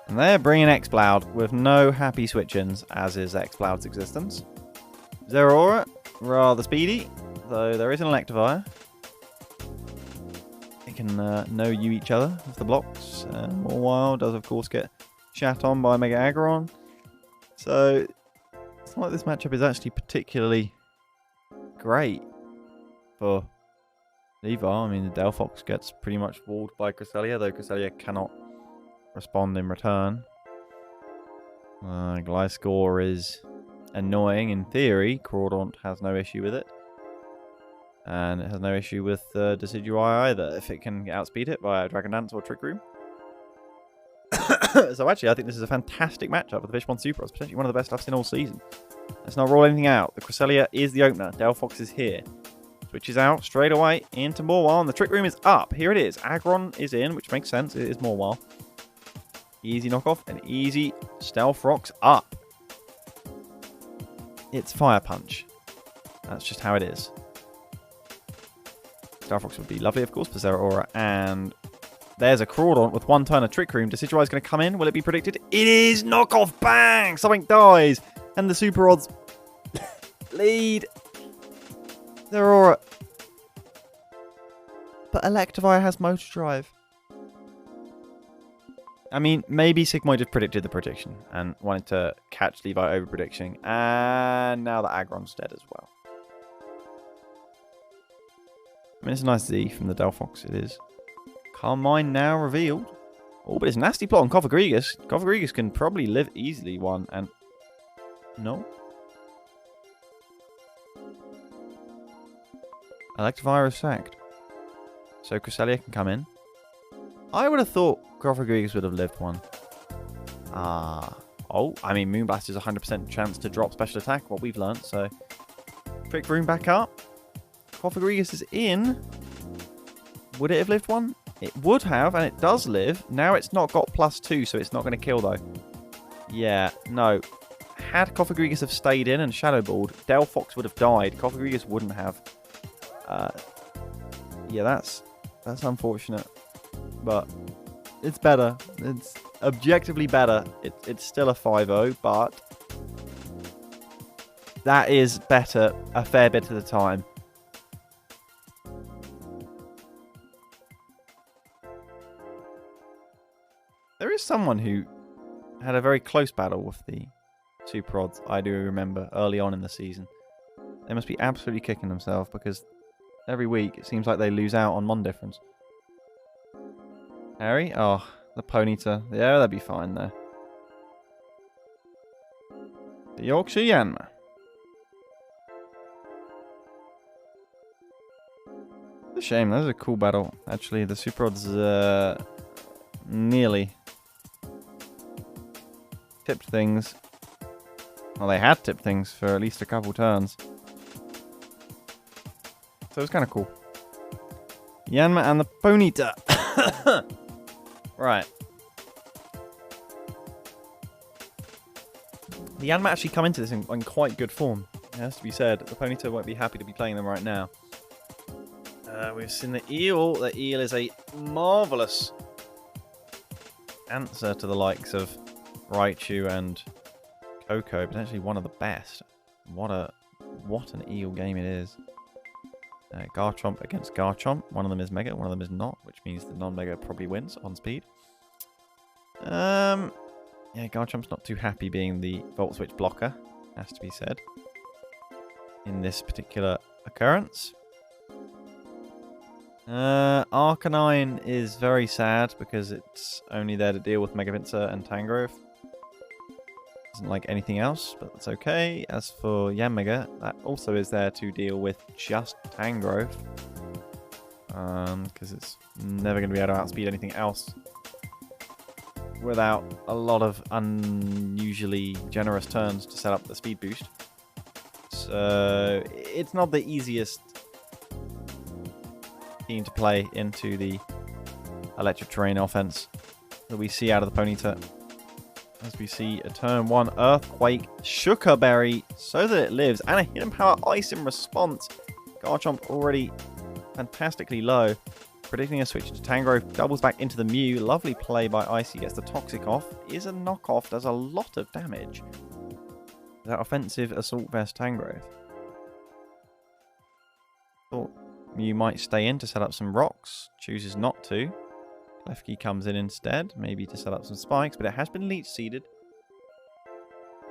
Speaker 1: And they're bringing Exploud with no happy switch-ins, as is Exploud's existence. Zeraora, rather speedy, though there is an Electivire. They can know you each other with the blocks. Mawile does, of course, get shat on by Mega Aggron. So, it's not like this matchup is actually particularly great for Levi. I mean, the Delphox gets pretty much walled by Cresselia, though Cresselia cannot respond in return. Gliscor is annoying in theory. Crawdaunt has no issue with it. And it has no issue with Decidueye either, if it can outspeed it via Dragon Dance or Trick Room. So actually, I think this is a fantastic matchup with the Fishpond Super. It's potentially one of the best I've seen all season. Let's not rule anything out. The Cresselia is the opener. Delphox is here. Switches out straight away into Mawile, and the Trick Room is up. Here it is. Aggron is in, which makes sense. It is Mawile. Easy knockoff and easy Stealth Rocks up. It's Fire Punch. That's just how it is. Stealth Rocks would be lovely, of course, for Zeraora, and there's a Crawdaunt with one turn of Trick Room. Decidueye is going to come in. Will it be predicted? It is! Knockoff! Bang! Something dies! And the Super Odds lead. Zeraora. But Electivire has Motor Drive. I mean, maybe Sigmoid just predicted the prediction and wanted to catch Levi over predicting. And now that Aggron's dead as well. I mean, it's a nice Z from the Delphox, it is. Carmine now revealed. Oh, but it's a nasty plot on Cofagrigus. Cofagrigus can probably live easily one and... No? Electivire is sacked. So Cresselia can come in. I would have thought Cofagrigus would have lived one. Oh, I mean, Moonblast is a 100% chance to drop special attack, what we've learnt, so... Trick Room back up. Cofagrigus is in. Would it have lived one? It would have, and it does live. Now it's not got +2, so it's not going to kill, though. Yeah, no. Had Cofagrigus have stayed in and Shadow Balled, Delphox would have died. Cofagrigus wouldn't have. Yeah, that's unfortunate. But it's better. It's objectively better. It's still a 5-0, but that is better a fair bit of the time. There is someone who had a very close battle with the Super Odds, I do remember, early on in the season. They must be absolutely kicking themselves because every week it seems like they lose out on Mon difference. Harry? Oh, the Ponyta. Yeah, that'd be fine there. The Yorkshire Yanma. It's a shame, that was a cool battle. Actually, the Super Odds nearly tipped things. Well, they had tipped things for at least a couple turns. So it was kind of cool. Yanma and the Ponyta. Right. The Yanma actually come into this in quite good form. It has to be said. The Ponyta won't be happy to be playing them right now. We've seen the Eel. The Eel is a marvellous answer to the likes of Raichu and Coco. Potentially one of the best. What an Eel game it is. Garchomp against Garchomp. One of them is Mega, one of them is not, which means the non-Mega probably wins on speed. Yeah, Garchomp's not too happy being the Volt Switch blocker, has to be said, in this particular occurrence. Arcanine is very sad because it's only there to deal with Mega Pinsir and Tangrowth. Doesn't like anything else, but that's okay. As for Yanmega, that also is there to deal with just Tangrowth. Because it's never going to be able to outspeed anything else without a lot of unusually generous turns to set up the speed boost. So it's not the easiest team to play into the electric terrain offense that we see out of the Ponyta. As we see a turn 1 Earthquake, Sugar Berry, so that it lives, and a Hidden Power Ice in response. Garchomp already fantastically low. Predicting a switch to Tangrowth, doubles back into the Mew. Lovely play by Icy, gets the Toxic off. Is a knockoff, does a lot of damage. That offensive Assault Vest Tangrowth. Thought you might stay in to set up some rocks. Chooses not to. Klefki comes in instead, maybe to set up some spikes, but it has been leech seeded.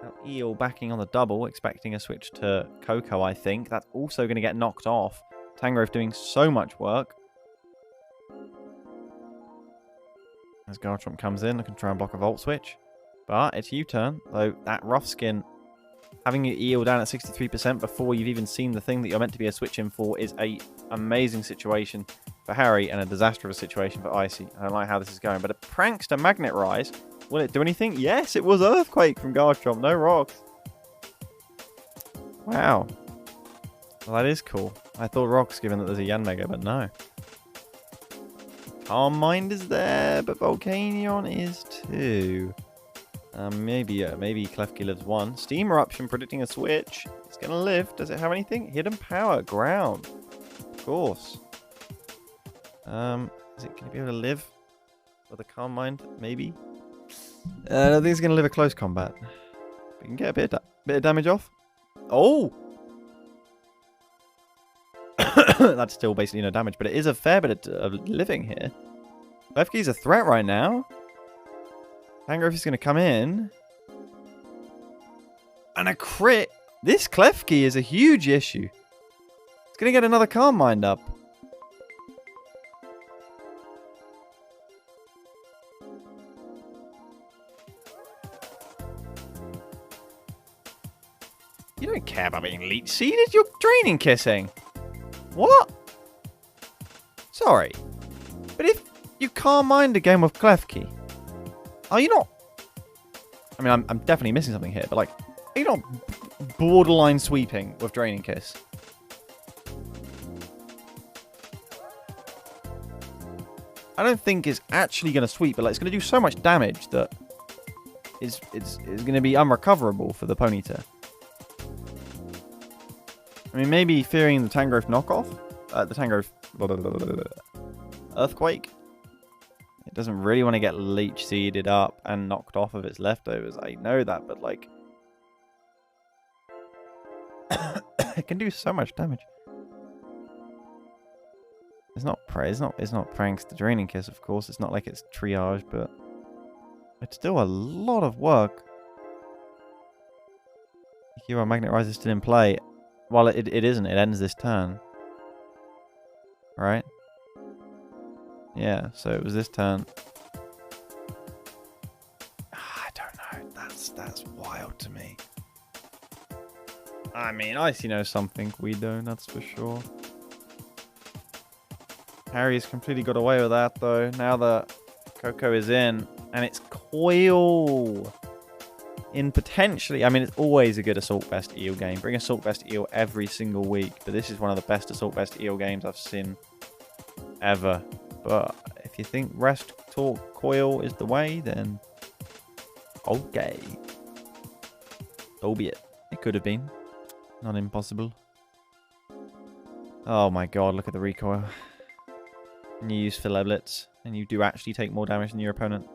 Speaker 1: Now Eel backing on the double, expecting a switch to Coco, I think. That's also going to get knocked off. Tangrowth doing so much work. As Garchomp comes in, I can try and block a Volt Switch. But it's U-turn, though that Rough Skin, having your Eel down at 63% before you've even seen the thing that you're meant to be a switch in for is a amazing situation for Harry and a disastrous situation for Icy. I don't like how this is going, but a Prankster Magnet Rise, will it do anything? Yes, it was Earthquake from Garchomp, no rocks. Wow. Well, that is cool. I thought rocks, given that there's a Yanmega, but no. Calm Mind is there, but Volcanion is too. Maybe Klefki lives one. Steam Eruption predicting a switch. It's going to live. Does it have anything? Hidden Power. Ground. Of course. Is it going to be able to live with a Calm Mind? Maybe. I don't think it's going to live a close combat. We can get a bit of damage off. Oh! That's still basically no damage, but it is a fair bit of living here. Klefki's a threat right now. Tangrowth is going to come in. And a crit. This Klefki is a huge issue. It's going to get another Calm Mind up. You don't care about being leech seeded. You're draining kissing. What? Sorry. But if you Calm Mind a game of Klefki, are you not... I mean, I'm definitely missing something here, but like, are you not borderline sweeping with Draining Kiss? I don't think it's actually going to sweep, but like, it's going to do so much damage that it's going to be unrecoverable for the Ponyta. I mean, maybe fearing the Tangrowth knockoff? The Tangrowth... Earthquake? It doesn't really want to get leech seeded up and knocked off of its leftovers. I know that, but like... it can do so much damage. It's not pranks the Draining Kiss, of course. It's not like it's triage, but... it's still a lot of work. Hero Magnet Rise is still in play. Well, it isn't. It ends this turn. Right? Yeah, so it was this turn. I don't know. That's wild to me. I mean, Icy knows something we don't, that's for sure. Harry's completely got away with that, though. Now that Coco is in, and it's Coil in potentially... I mean, it's always a good Assault Vest Eel game. Bring Assault Vest Eel every single week, but this is one of the best Assault Vest Eel games I've seen ever. But if you think Rest Talk Coil is the way, then okay. So be it. It could have been. Not impossible. Oh my god, look at the recoil. And you use Fileblitz, and you do actually take more damage than your opponent.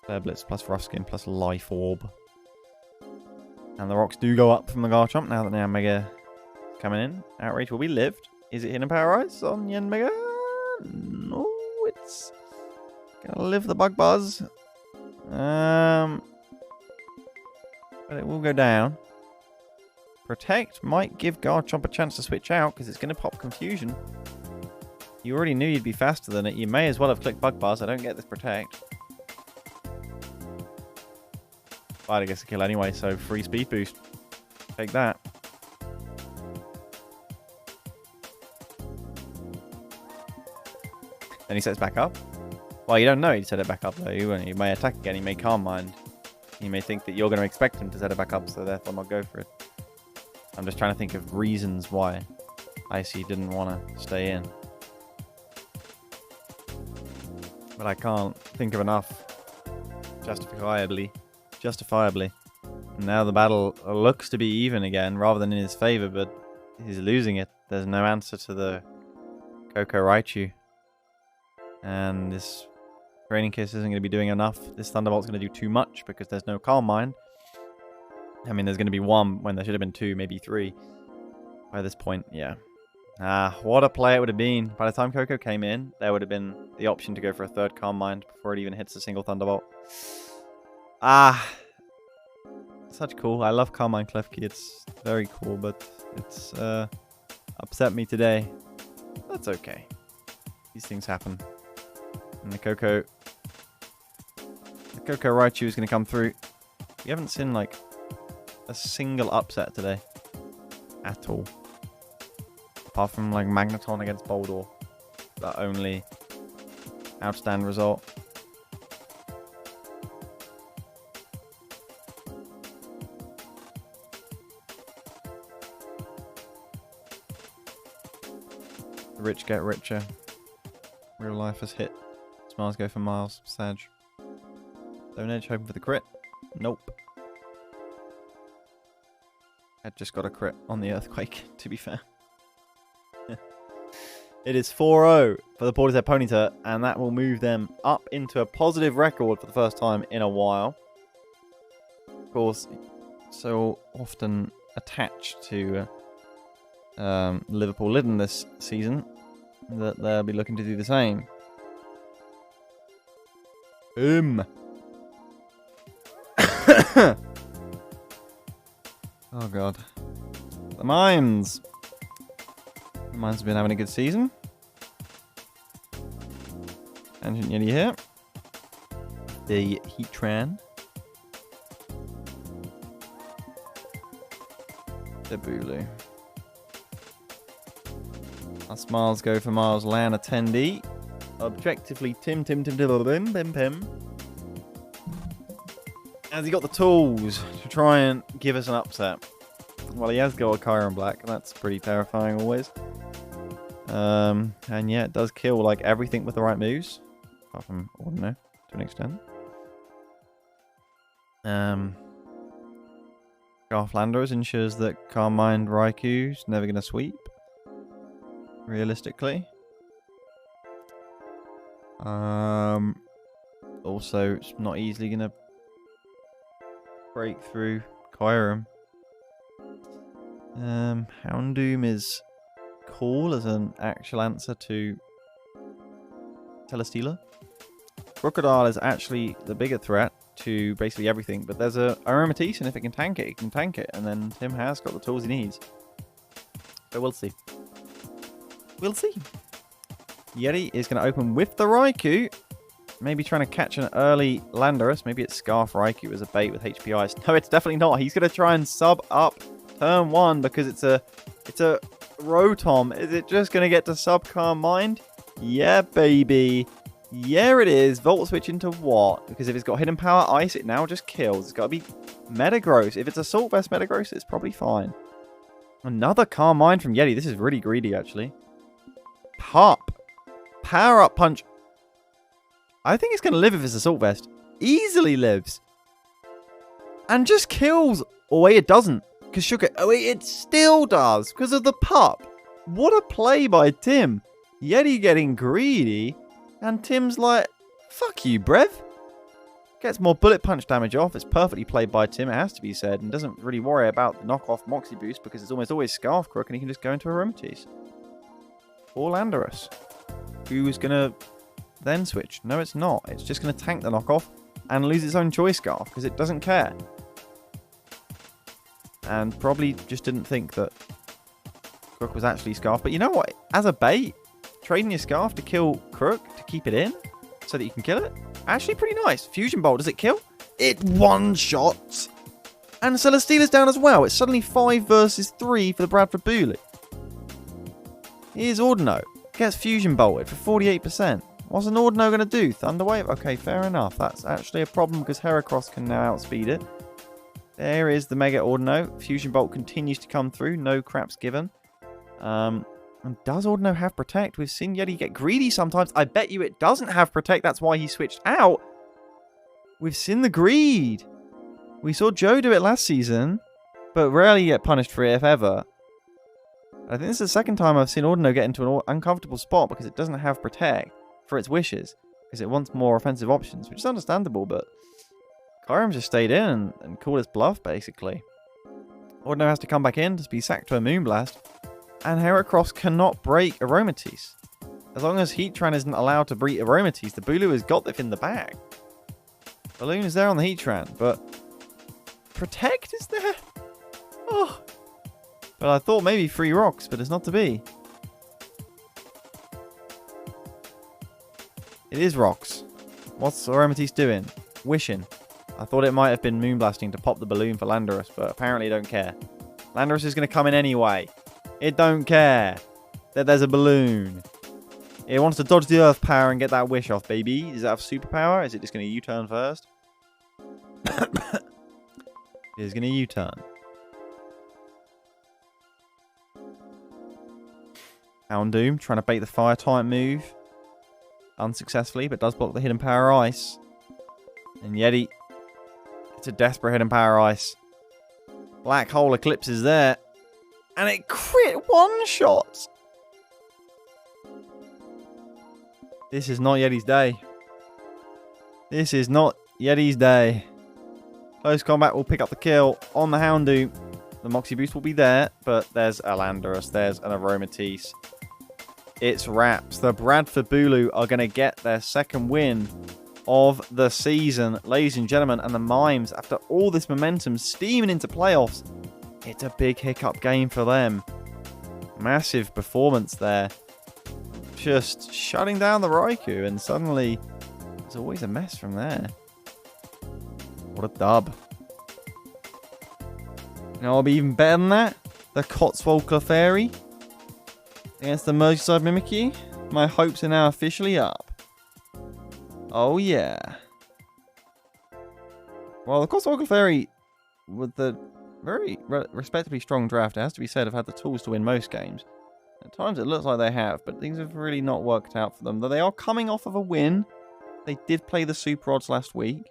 Speaker 1: Fileblitz plus Rough Skin plus Life Orb. And the rocks do go up from the Garchomp now that Yanmega is coming in. Outrage will be lived. Is it Hidden Power Rise on Yanmega? No, it's gonna live the Bug Buzz. But it will go down. Protect might give Garchomp a chance to switch out because it's going to pop Confusion. You already knew you'd be faster than it. You may as well have clicked Bug Buzz. I don't get this Protect. Spider gets a kill anyway, so free speed boost. Take that. Then he sets back up. Well, you don't know he'd set it back up though. He may attack again. He may Calm Mind. He may think that you're going to expect him to set it back up, so therefore not go for it. I'm just trying to think of reasons why Icy didn't want to stay in. But I can't think of enough. Justifiably. Now the battle looks to be even again, rather than in his favor, but he's losing it. There's no answer to the Coco Raichu. And this Draining Kiss isn't going to be doing enough. This Thunderbolt's going to do too much because there's no Calm Mind. I mean, there's going to be one when there should have been two, maybe three. By this point, yeah. What a play it would have been. By the time Coco came in, there would have been the option to go for a third Calm Mind before it even hits a single Thunderbolt. Such cool. I love Calm Mind Klefki. It's very cool, but it's upset me today. That's okay. These things happen. And the Coco Raichu is going to come through. We haven't seen, like, a single upset today. At all. Apart from, like, Magneton against Boldore. That only outstanding result. The rich get richer. Real life has hit. Smiles go for miles. Sag. Stone Edge hoping for the crit. Nope. I just got a crit on the Earthquake, to be fair. It is 4-0 for the Wailords Vs Ponyta, and that will move them up into a positive record for the first time in a while. Of course, so often attached to Liverpool Litten this season that they'll be looking to do the same. Oh god. The Mimes. The Mimes have been having a good season. Tangent Yeti here. The Heatran. The Bulu. Our smiles go for miles. Lan attendee. Objectively, Tim. Has he got the tools to try and give us an upset? Well, he has got a Kyron Black. That's pretty terrifying always. And yeah, it does kill like everything with the right moves. Apart from Ordino, to an extent. Garflanders ensures that Calm Mind Raiku's never going to sweep. Realistically. Also, it's not easily going to break through Kyurem. Houndoom is cool as an actual answer to Celesteela. Crocodile is actually the bigger threat to basically everything, but there's a Aromatisse, and if it can tank it, it can tank it, and then Tim has got the tools he needs. So we'll see. We'll see. Yeti is going to open with the Raikou. Maybe trying to catch an early Landorus. Maybe it's Scarf Raikou as a bait with HPIs. No, it's definitely not. He's going to try and sub up turn 1 because it's a Rotom. Is it just going to get to sub Calm Mind? Yeah, baby. Yeah, it is. Volt switch into what? Because if it's got Hidden Power Ice, it now just kills. It's got to be Metagross. If it's Assault Vest Metagross, it's probably fine. Another Calm Mind from Yeti. This is really greedy, actually. Pop. Power Up Punch. I think it's going to live if it's Assault Vest. Easily lives. And just kills. Oh, wait, it doesn't. Because Sugar... Oh, wait, it still does. Because of the pup. What a play by Tim. Yeti getting greedy. And Tim's like, fuck you, Brev. Gets more bullet punch damage off. It's perfectly played by Tim, it has to be said. And doesn't really worry about the knockoff Moxie boost because it's almost always Scarf Crook and he can just go into Aromatisse. Or Landorus. Who is going to then switch? No, it's not. It's just going to tank the knockoff and lose its own Choice Scarf because it doesn't care. And probably just didn't think that Crook was actually Scarf. But you know what? As a bait, trading your Scarf to kill Crook, to keep it in, so that you can kill it, actually pretty nice. Fusion Bolt, does it kill? It one-shots. And Celesteela's down as well. It's suddenly 5 versus 3 for the Bradford Bulu. Here's Ordino. Gets Fusion Bolted for 48%. What's an Ordino going to do? Thunder Wave? Okay, fair enough. That's actually a problem because Heracross can now outspeed it. There is the Mega Ordino. Fusion Bolt continues to come through. No craps given. And does Ordino have Protect? We've seen Yeti get greedy sometimes. I bet you it doesn't have Protect. That's why he switched out. We've seen the greed. We saw Joe do it last season, but rarely get punished for it, if ever. I think this is the second time I've seen Ordino get into an uncomfortable spot because it doesn't have Protect for its wishes. Because it wants more offensive options, which is understandable, but Kyurem just stayed in and called his bluff, basically. Ordino has to come back in to be sacked to a Moonblast. And Heracross cannot break Aromatisse. As long as Heatran isn't allowed to break Aromatisse, the Bulu has got this in the bag. Balloon is there on the Heatran, but Protect is there? Oh. But I thought maybe 3 rocks, but it's not to be. It is rocks. What's Aromatisse doing? Wishing. I thought it might have been Moonblasting to pop the balloon for Landorus, but apparently it don't care. Landorus is going to come in anyway. It don't care that there's a balloon. It wants to dodge the Earth Power and get that wish off, baby. Does it have superpower? Is it just going to U-turn first? It is going to U-turn. Houndoom trying to bait the fire type move. Unsuccessfully, but does block the hidden power ice. And Yeti, it's a desperate hidden power ice. Black hole eclipse is there. And it crit one shot. This is not Yeti's day. This is not Yeti's day. Close combat will pick up the kill on the Houndoom. The Moxie boost will be there, but there's a Landorus, there's an Aromatisse. It's wraps. The Bradford Bulu are going to get their second win of the season, ladies and gentlemen. And the Mimes, after all this momentum steaming into playoffs, it's a big hiccup game for them. Massive performance there. Just shutting down the Raikou, and suddenly there's always a mess from there. What a dub. You know, I'll be even better than that. The Cotswold Clefairy against the Merseyside Mimikyu. My hopes are now officially up. Oh, yeah. Well, the Cotswold Clefairy, with the very respectably strong draft, it has to be said, have had the tools to win most games. At times it looks like they have, but things have really not worked out for them. Though they are coming off of a win. They did play the Super Odds last week.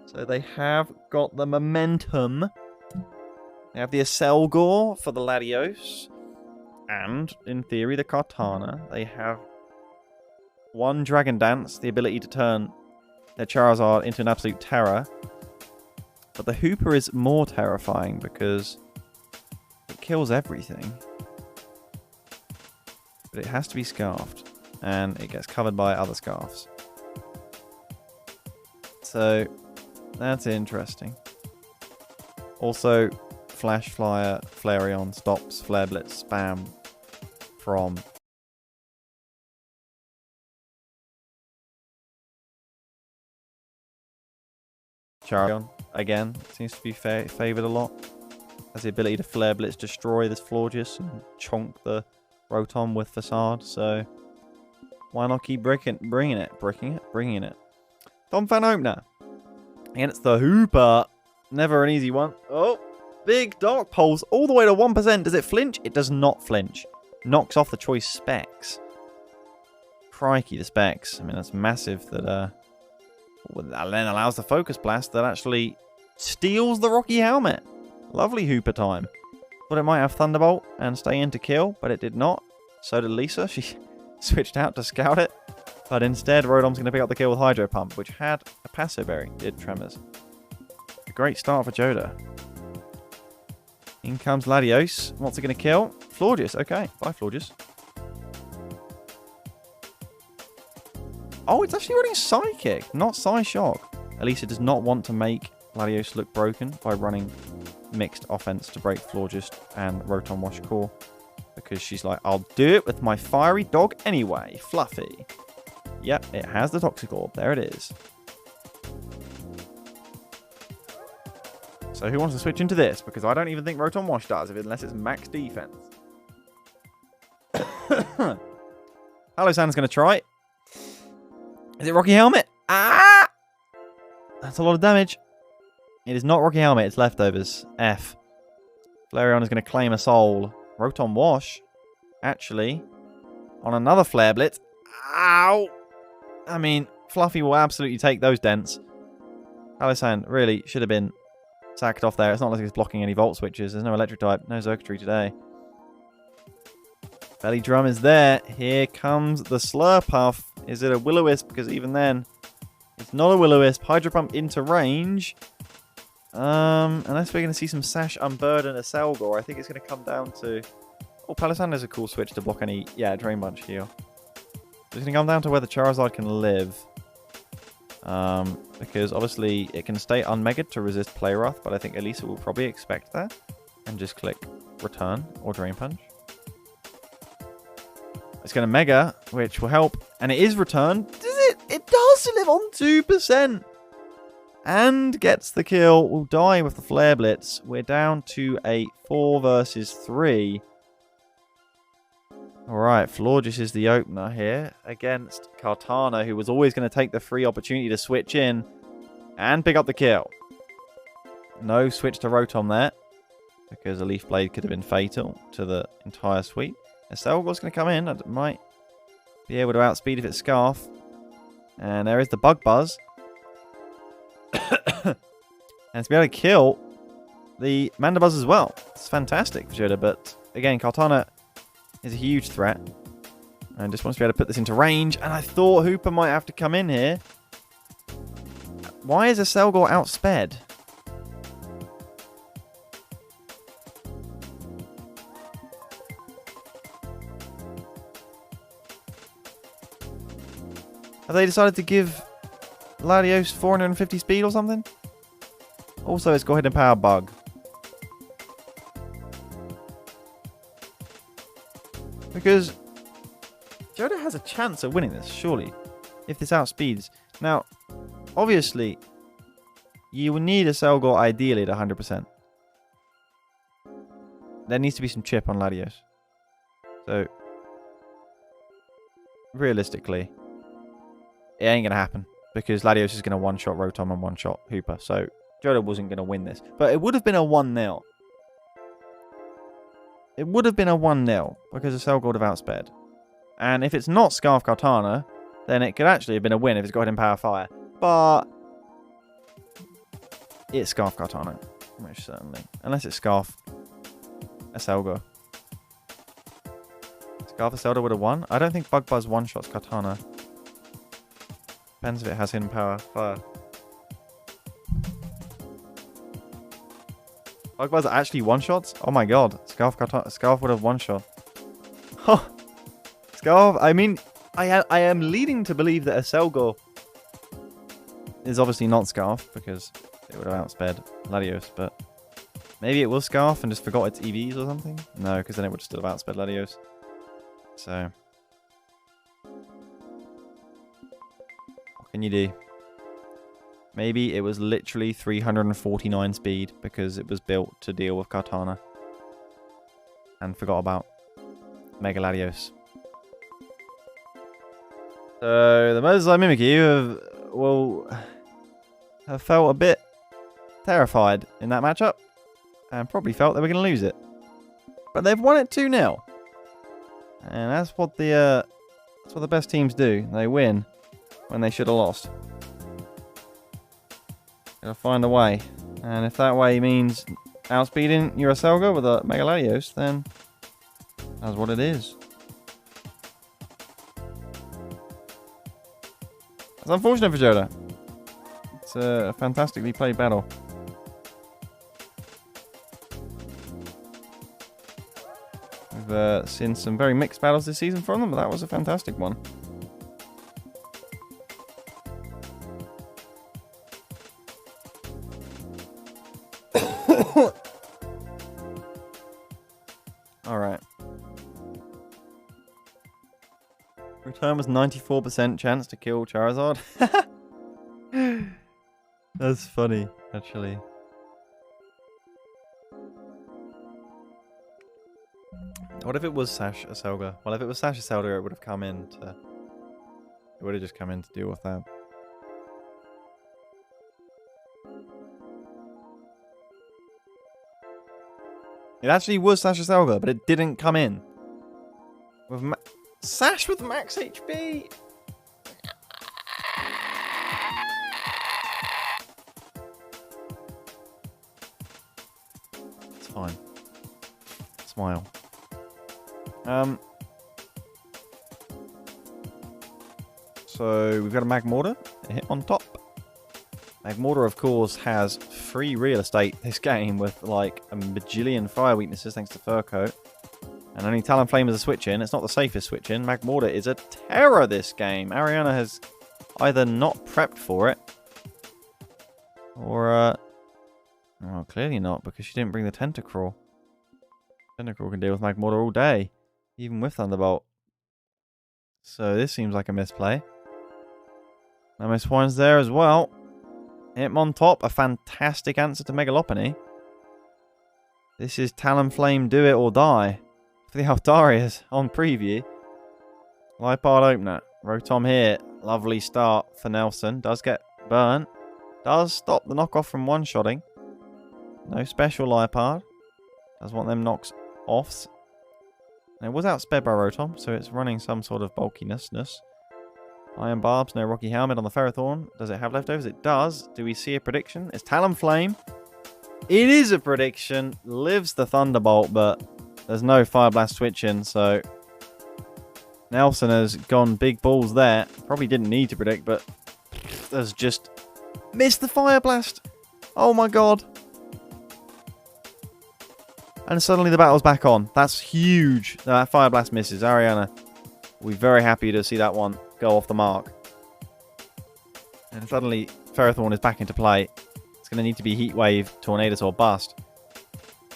Speaker 1: So they have got the momentum. They have the Aselgor for the Latios. And, in theory, the Kartana. They have one Dragon Dance, the ability to turn their Charizard into an absolute terror. But the Hoopa is more terrifying because it kills everything. But it has to be Scarfed. And it gets covered by other Scarfs. So, that's interesting. Also, Flash Flyer Flareon stops Flare Blitz spam from Charizard. Again, seems to be favoured a lot. Has the ability to Flare Blitz destroy this Florges and chonk the Rotom with Facade. So why not keep bringing it? Tom Fan Opener. And it's the Hoopa. Never an easy one. Oh, big Dark Pulse all the way to 1%. Does it flinch? It does not flinch. Knocks off the choice specs. Crikey, the specs. I mean, that's massive that then allows the Focus Blast that actually steals the Rocky Helmet. Lovely Hoopa time. Thought it might have Thunderbolt and stay in to kill, but it did not. So did Lisa. She switched out to scout it. But instead, Rotom's going to pick up the kill with Hydro Pump, which had a Passo Berry. Did Tremors. A great start for Joda. In comes Latios. What's it going to kill? Florges. Okay. Bye, Florges. Oh, it's actually running Psychic, not Psyshock. Elisa does not want to make Latios look broken by running mixed offense to break Florges and Rotom Wash Core. Because she's like, I'll do it with my fiery dog anyway. Fluffy. Yep, it has the Toxic Orb. There it is. So who wants to switch into this? Because I don't even think Rotom Wash does, unless it's max defense. Hello, San's going to try. Is it Rocky Helmet? Ah! That's a lot of damage. It is not Rocky Helmet, it's Leftovers. F. Flareon is going to claim a soul. Rotom Wash, actually, on another Flare Blitz. Ow! I mean, Fluffy will absolutely take those dents. Alisan really should have been sacked off there. It's not like he's blocking any Volt Switches. There's no Electric type, no Xurkitree today. Belly Drum is there. Here comes the Slurpuff. Is it a Will-O-Wisp? Because even then, it's not a Will-O-Wisp. Hydro Pump into range. Unless we're going to see some Sash Unburden Aselgor, I think it's going to come down to Oh, Palisander's a cool switch to block any, yeah, Drain Punch heal. It's going to come down to whether Charizard can live. Because obviously it can stay unmegged to resist Play Rough, but I think Elisa will probably expect that. And just click Return or Drain Punch. It's going to Mega, which will help. And it is returned. Does it? It does live on 2%. And gets the kill. Will die with the Flare Blitz. We're down to a 4 versus 3. Alright, Florges is the opener here against Kartana, who was always going to take the free opportunity to switch in and pick up the kill. No switch to Rotom there, because a Leaf Blade could have been fatal to the entire sweep. Aselgor's going to come in. It might be able to outspeed if it's Scarf. And there is the Bug Buzz. And to be able to kill the Mandibuzz as well. It's fantastic for Joda, but again, Kartana is a huge threat. And just wants to be able to put this into range. And I thought Hoopa might have to come in here. Why is Aselgor outsped? Have they decided to give Latios 450 speed or something? Also, it's got Hidden Power Bug. Because Joda has a chance of winning this, surely, if this outspeeds. Now, obviously, you will need a Aselgor ideally at 100%. There needs to be some chip on Latios. So, realistically, it ain't going to happen. Because Latios is going to one-shot Rotom and one-shot Hoopa. So, Joda wasn't going to win this. But it would have been a 1-0. It would have been a 1-0. Because Aselgor would have outsped. And if it's not Scarf Kartana, then it could actually have been a win if it's got Hidden Power Fire. But it's Scarf Kartana. Most certainly. Unless it's Scarf Aselgor. Scarf Aselgor would have won. I don't think Bug Buzz one-shots Kartana. Depends if it has Hidden Power Fire. Bug Buzz actually one-shots? Oh my god. Scarf would have one-shot. Huh. Scarf, I mean, I am leading to believe that Aselgor is obviously not Scarf, because it would have outsped Latios, but maybe it was Scarf and just forgot its EVs or something? No, because then it would still have outsped Latios. So, what can you do? Maybe it was literally 349 speed because it was built to deal with Kartana. And forgot about Mega Latios. So, the Moses like Mimikyu have felt a bit terrified in that matchup. And probably felt they were going to lose it. But they've won it 2-0. And that's what the best teams do. They win when they should have lost. Gotta find a way. And if that way means outspeeding your Aselgor with a Mega Latios, then that's what it is. It's unfortunate for Joda. It's a fantastically played battle. We've seen some very mixed battles this season from them, but that was a fantastic one. Alright. Return was 94% chance to kill Charizard. That's funny, actually. What if it was Sash Aselgor? Well, if it was Sash Aselgor, it would have come in to... It would have just come in to deal with that. It actually was Sash Aselgor, but it didn't come in. With Sash with max HP! It's fine. Smile. So we've got a Magmortar, a hit on top. Magmortar, of course, has free real estate this game with like a bajillion fire weaknesses thanks to Fur Coat. And only Talonflame is a switch in. It's not the safest switch in. Magmortar is a terror this game. Ariana has either not prepped for it. Or, oh, clearly not, because she didn't bring the Tentacruel. Tentacruel can deal with Magmortar all day. Even with Thunderbolt. So this seems like a misplay. Mamoswine's there as well. Hitmontop, a fantastic answer to Megalopony. This is Talonflame, do it or die. For the Altarias on preview. Lipard opener. Rotom here. Lovely start for Nelson. Does get burnt. Does stop the knockoff from one-shotting. No special Lipard. Does want them knocks offs. And it was outsped by Rotom, so it's running some sort of bulkiness. Iron Barbs, no Rocky Helmet on the Ferrothorn. Does it have leftovers? It does. Do we see a prediction? It's Talonflame. It is a prediction. Lives the Thunderbolt, but there's no Fire Blast switch in, so Nelson has gone big balls there. Probably didn't need to predict, but has just missed the Fire Blast. Oh my god. And suddenly the battle's back on. That's huge. That Fire Blast misses. Ariana will be very happy to see that one go off the mark. And suddenly Ferrothorn is back into play. It's going to need to be Heat Wave, Tornadus, or Bust.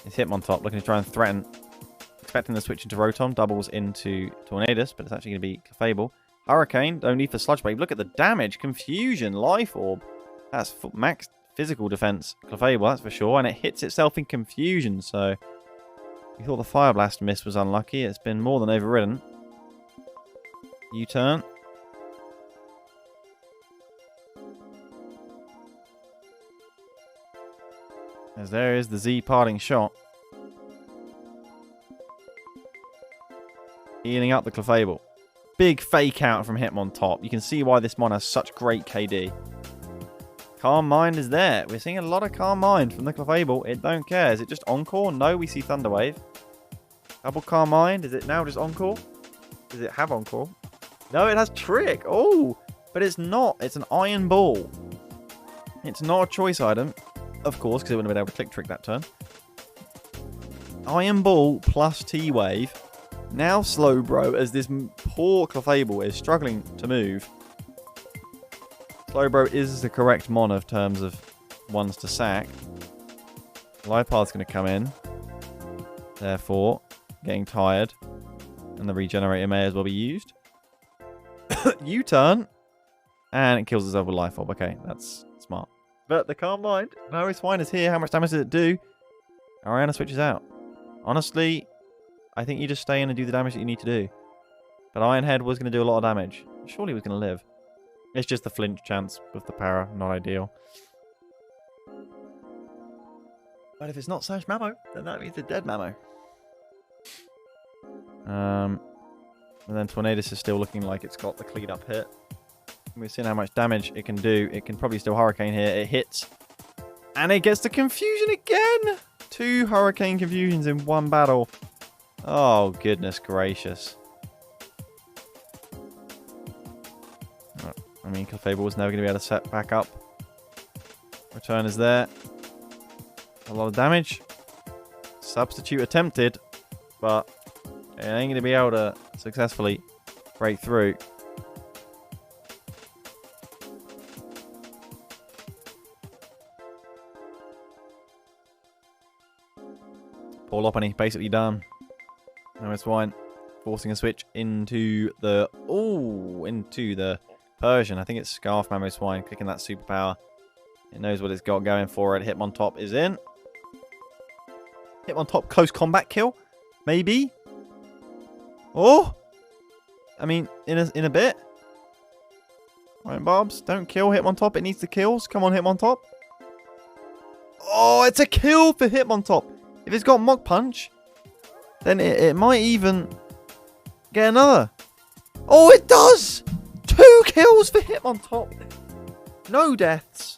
Speaker 1: It's Hitmontop looking to try and threaten. Expecting the switch into Rotom. Doubles into Tornadus, but it's actually going to be Clefable. Hurricane, no need for Sludge Wave. Look at the damage. Confusion, Life Orb. That's max physical defense. Clefable, that's for sure. And it hits itself in Confusion, so we thought the Fire Blast miss was unlucky. It's been more than overridden. U-turn. As there is the Z parting shot. Healing up the Clefable. Big fake out from Hitmontop. You can see why this mon has such great KD. Calm Mind is there. We're seeing a lot of Calm Mind from the Clefable. It don't care. Is it just Encore? No, we see Thunder Wave. Double Calm Mind. Is it now just Encore? Does it have Encore? No, it has Trick. Oh, but it's not. It's an Iron Ball. It's not a choice item. Of course, because it wouldn't have been able to click Trick that turn. Iron Ball plus T-Wave. Now Slowbro, as this poor Clefable is struggling to move. Slowbro is the correct mon of terms of ones to sack. Lipard's going to come in. Therefore, getting tired. And the Regenerator may as well be used. U-turn. And it kills itself with Life Orb. Okay, that's smart. But the Calm Mind. Mamoswine is here. How much damage does it do? Ariana switches out. Honestly, I think you just stay in and do the damage that you need to do. But Ironhead was going to do a lot of damage. Surely he was going to live. It's just the flinch chance with the para. Not ideal. But if it's not Sash Mamo, then that means a dead Mamo. And then Tornadus is still looking like it's got the clean up hit. We've seen how much damage it can do. It can probably still Hurricane here. It hits. And it gets the Confusion again! 2 Hurricane Confusions in one battle. Oh, goodness gracious. I mean, Clefable was never going to be able to set back up. Return is there. A lot of damage. Substitute attempted. But it ain't going to be able to successfully break through. Poor Lopunny, basically done. Mamoswine forcing a switch into the... Ooh, into the Persian. I think it's Scarf Mamoswine clicking that superpower. It knows what it's got going for it. Hitmontop is in. Hitmontop close combat kill? Maybe? Oh! I mean, in a bit. Iron Barbs, don't kill Hitmontop. It needs the kills. Come on, Hitmontop. Oh, it's a kill for Hitmontop. If it's got Mach Punch, then it might even get another. Oh, it does! 2 kills for Hitmontop. No deaths.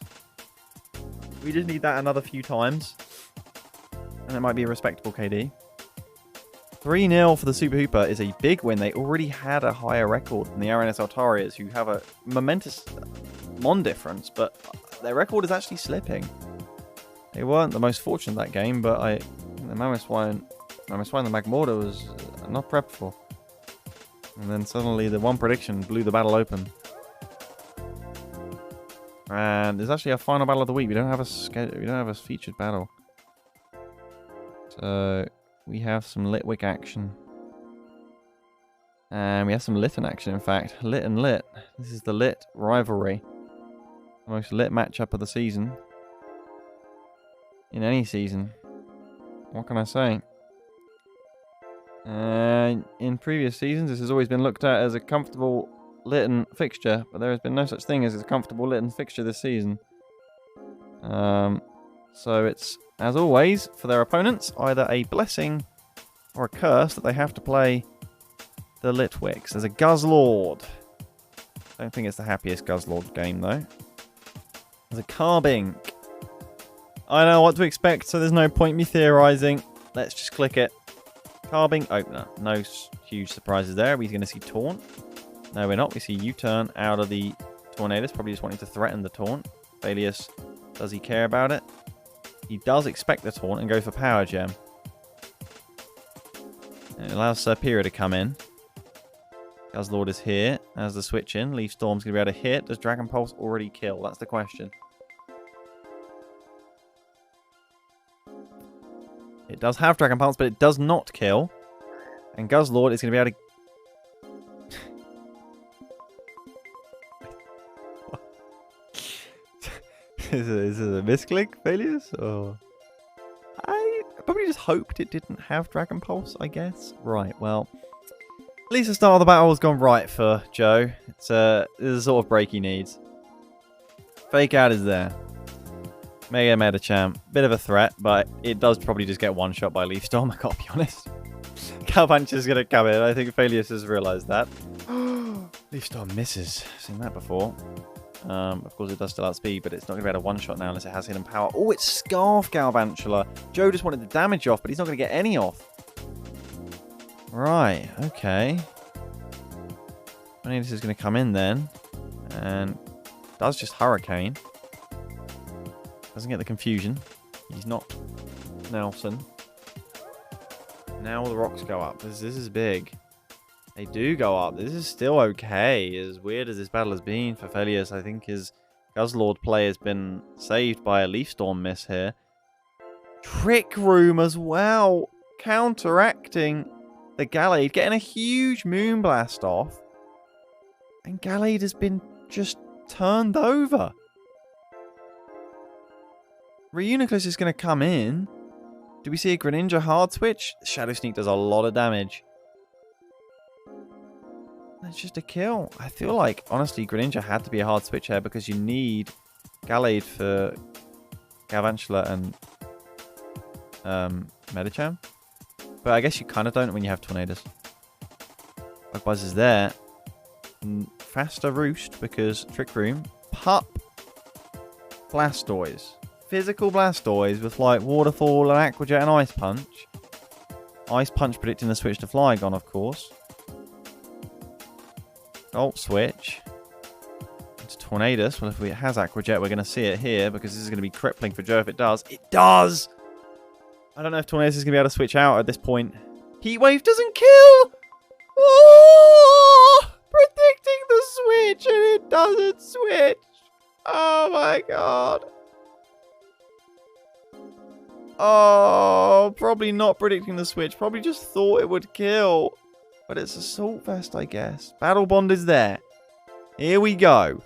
Speaker 1: We just need that another few times. And it might be a respectable KD. 3-0 for the Super Hoopa is a big win. They already had a higher record than the RNS Altarias, who have a momentous mon difference, but their record is actually slipping. They weren't the most fortunate that game, but the Mamoswine, the Magmortar was not prepped for. And then suddenly the one prediction blew the battle open. And there's actually a final battle of the week. We don't have a featured battle. So we have some Litwick action. And we have some Litten action, in fact. Lit and Lit. This is the Lit rivalry. The most lit matchup of the season. In any season. What can I say? In previous seasons, this has always been looked at as a comfortable Litten fixture, but there has been no such thing as a comfortable Litten fixture this season. So it's, as always, for their opponents, either a blessing or a curse that they have to play the Litwicks. There's a Guzzlord. I don't think it's the happiest Guzzlord game, though. There's a Carbink. I know what to expect, so there's no point me theorising. Let's just click it. Carbink opener. No huge surprises there. Are we going to see Taunt? No, we're not. We see U-turn out of the Tornadus. Probably just wanting to threaten the Taunt. Phalius, does he care about it? He does expect the Taunt and go for Power Gem. And it allows Serpera to come in. Guzzlord is here as the switch in. Leaf Storm's going to be able to hit. Does Dragon Pulse already kill? That's the question. It does have Dragon Pulse, but it does not kill. And Guzzlord is going to be able to... Is it a misclick, Phalius? Or... I probably just hoped it didn't have Dragon Pulse, I guess. Right, well... At least the start of the battle has gone right for Joe. It's this is the sort of break he needs. Fake Out is there. Mega Medicham. Bit of a threat, but it does probably just get one shot by Leaf Storm, I gotta be honest. Calpunch is gonna come in. I think Phalius has realised that. Leaf Storm misses. Seen that before. Of course, it does still outspeed, but it's not going to be able to one-shot now unless it has hidden power. Oh, it's Scarf Galvantula. Joe just wanted the damage off, but he's not going to get any off. Right, okay. Magnetons is going to come in then. And does just Hurricane. Doesn't get the confusion. He's not Nelson. Now all the rocks go up. This is big. They do go up. This is still okay. As weird as this battle has been for Phalius, I think his Guzzlord play has been saved by a Leaf Storm miss here. Trick Room as well. Counteracting the Gallade. Getting a huge Moonblast off. And Gallade has been just turned over. Reuniclus is going to come in. Do we see a Greninja hard switch? Shadow Sneak does a lot of damage. That's just a kill. I feel like, honestly, Greninja had to be a hard switch here because you need Gallade for Galvantula and Medicham. But I guess you kind of don't when you have Tornadus. Buzz is there. Faster Roost because Trick Room. Pup. Blastoise. Physical Blastoise with like Waterfall and Aqua Jet and Ice Punch. Ice Punch predicting the switch to Flygon, of course. Alt switch. It's Tornadus. Well, if it has Aqua Jet, we're going to see it here because this is going to be crippling for Joe if it does. It does! I don't know if Tornadus is going to be able to switch out at this point. Heat Wave doesn't kill! Oh! Predicting the switch and it doesn't switch. Oh my god. Oh, probably not predicting the switch. Probably just thought it would kill. But it's Assault Vest, I guess. Battle Bond is there. Here we go.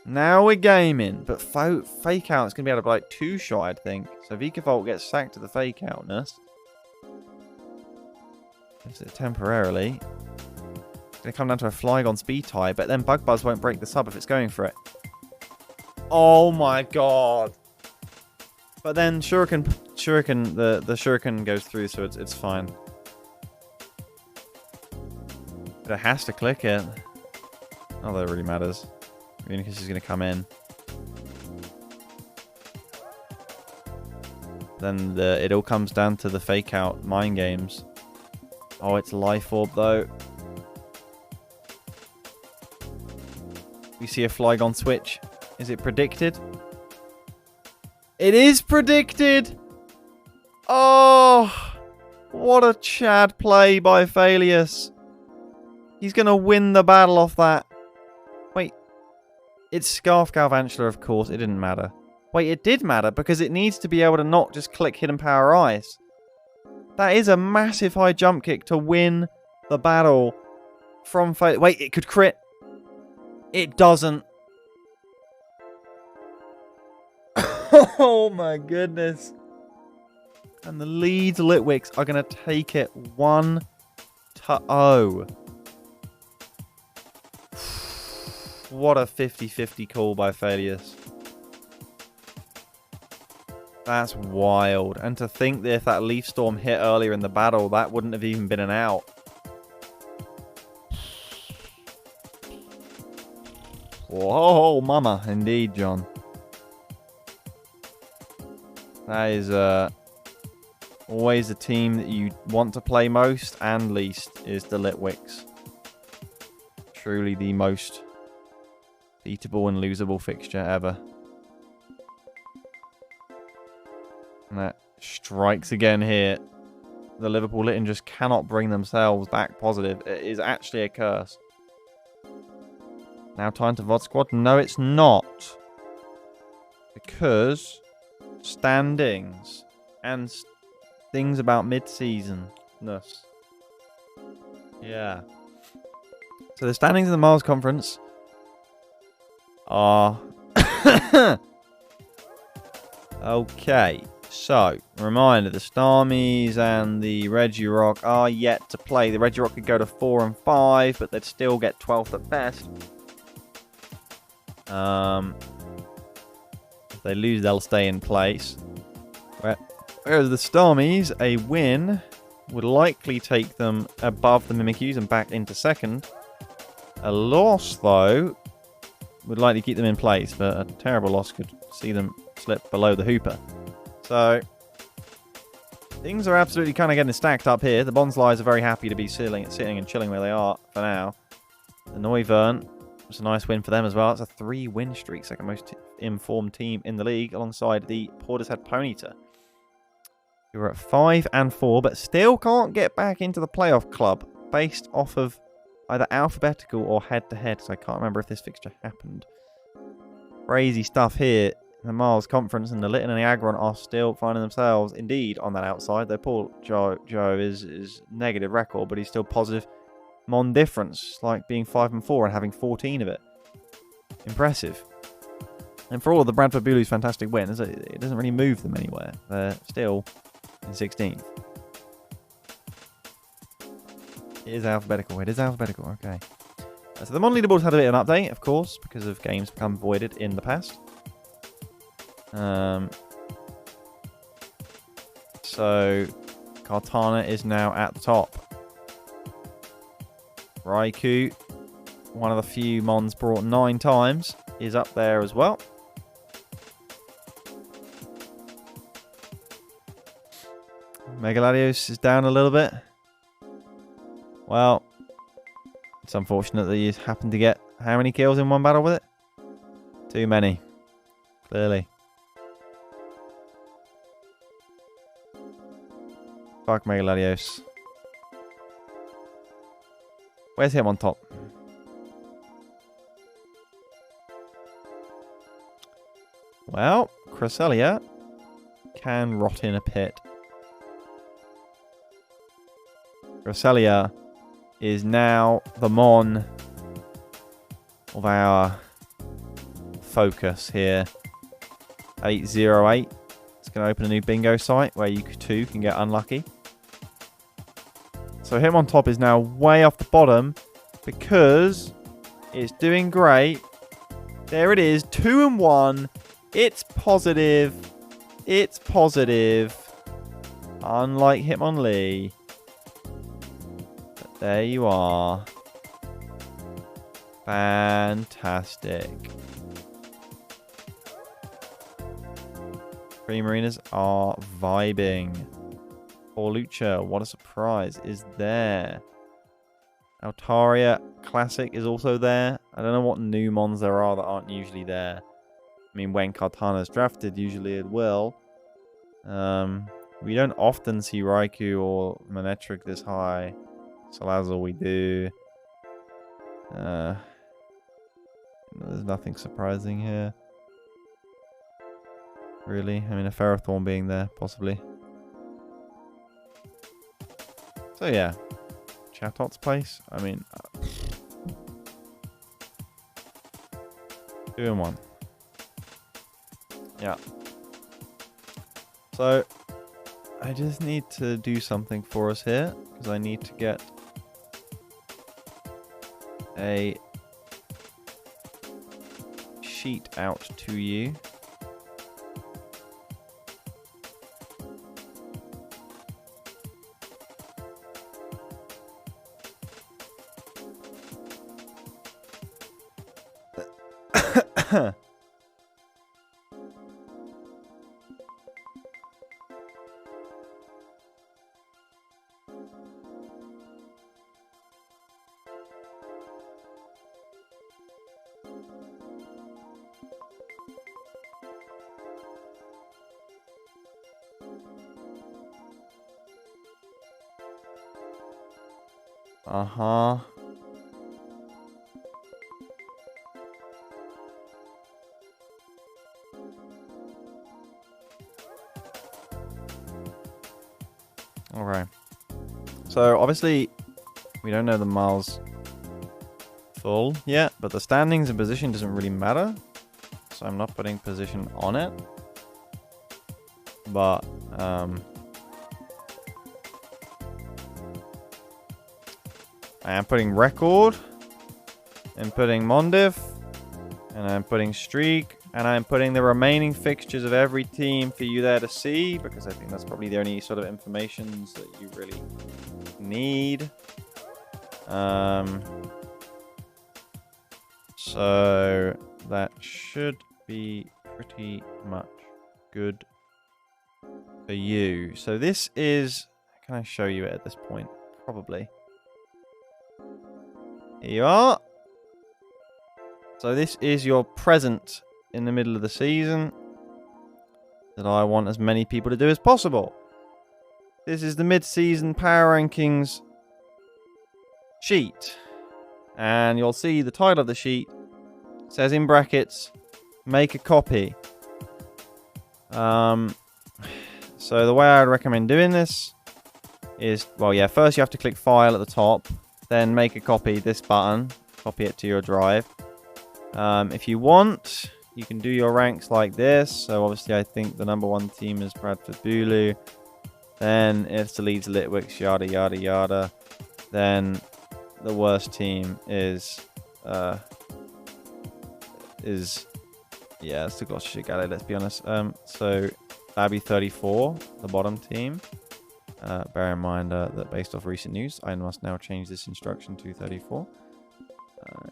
Speaker 1: Now we're gaming. But Fake Out is going to be able to be like two-shot, I think. So Vikavolt gets sacked to the Fake Outness. Gives it temporarily. It's going to come down to a Flygon speed tie. But then Bug Buzz won't break the sub if it's going for it. Oh my god. But then the Shuriken goes through, so it's fine. But it has to click it. Not that it really matters. Reuniclus is going to come in. Then it all comes down to the Fake Out mind games. Oh, it's Life Orb though. We see a Flygon switch. Is it predicted? It is predicted! Oh! What a Chad play by Faelius. He's going to win the battle off that. Wait. It's Scarf Galvantula, of course. It didn't matter. Wait, it did matter because it needs to be able to not just click Hidden Power Ice. That is a massive high jump kick to win the battle from Faelius. Wait, it could crit. It doesn't. Oh my goodness. And the Leeds Litwicks are going to take it 1-0. What a 50-50 call by Faelius. That's wild. And to think that if that Leaf Storm hit earlier in the battle, that wouldn't have even been an out. Whoa, mama. Indeed, John. That is always the team that you want to play most and least is the Litwicks. Truly the most beatable and losable fixture ever. And that strikes again here. The Liverpool Litten just cannot bring themselves back positive. It is actually a curse. Now time to VOD squad. No, it's not. Because standings and things about mid-season-ness. Yeah. So the standings in the Miles Conference are... Okay. So, reminder, the Starmies and the Regirock are yet to play. The Regirock could go to 4 and 5, but they'd still get 12th at best. If they lose, they'll stay in place. Whereas the Starmies, a win would likely take them above the Mimikyus and back into second. A loss, though, would likely keep them in place, but a terrible loss could see them slip below the Hoopa. So, things are absolutely kind of getting stacked up here. The Bonslies are very happy to be sitting and chilling where they are for now. The Noivern, it's a nice win for them as well. It's a 3-win streak, second most informed team in the league, alongside the Portishead Ponyta, who are at 5 and 4, but still can't get back into the playoff club based off of either alphabetical or head-to-head, so I can't remember if this fixture happened. Crazy stuff here. The Miles Conference and the Litten and the Aggron are still finding themselves indeed on that outside. Though poor Joe is negative record, but he's still positive Mon difference, like being 5 and 4 and having 14 of it. Impressive. And for all of the Bradford Bulu's fantastic wins, it doesn't really move them anywhere. They're still in 16th. It is alphabetical. It is alphabetical. Okay. So the Mon leaderboards had a bit of an update, of course, because of games become voided in the past. So Kartana is now at the top. Raikou, one of the few Mons brought 9 times, is up there as well. Megaladios is down a little bit. Well, it's unfortunate that you happen to get how many kills in one battle with it? Too many. Clearly. Fuck Megaladios. Where's him on top? Well, Cresselia can rot in a pit. Cresselia is now the Mon of our focus here. 808. It's going to open a new bingo site where you too can get unlucky. So him on top is now way off the bottom because it's doing great. There it is, 2 and 1. It's positive. It's positive. Unlike Hitmonlee. But there you are. Fantastic. Primarinas are vibing. Poor Lucha, what a surprise, is there. Altaria Classic is also there. I don't know what new Mons there are that aren't usually there. I mean, when Kartana's drafted, usually it will. We don't often see Raikou or Manectric this high. Salazzle we do. There's nothing surprising here. Really? I mean, a Ferrothorn being there, possibly. So yeah. Chatot's place? I mean... 2 in 1. Yeah. So... I just need to do something for us here, because I need to get a sheet out to you. Uh-huh. Okay. So, obviously, we don't know the miles full yet, but the standings and position doesn't really matter. So I'm not putting position on it. But, I am putting record, and putting Mondiv, and I'm putting streak, and I'm putting the remaining fixtures of every team for you there to see, because I think that's probably the only sort of information that you really need. So that should be pretty much good for you. So this is, can I show you it at this point? Probably. Here you are. So this is your present in the middle of the season that I want as many people to do as possible. This is the mid-season power rankings sheet. And you'll see the title of the sheet says in brackets, make a copy. So the way I'd recommend doing this is, well, yeah, first you have to click file at the top. Then make a copy, this button, copy it to your drive. If you want, you can do your ranks like this. So obviously I think the #1 team is Bradford Bulu. Then it's the Leeds Litwicks, yada yada yada. Then the worst team is it's the Gloucestershire Gallade, let's be honest. So that'd be 34, the bottom team. Bear in mind that based off recent news, I must now change this instruction to 34.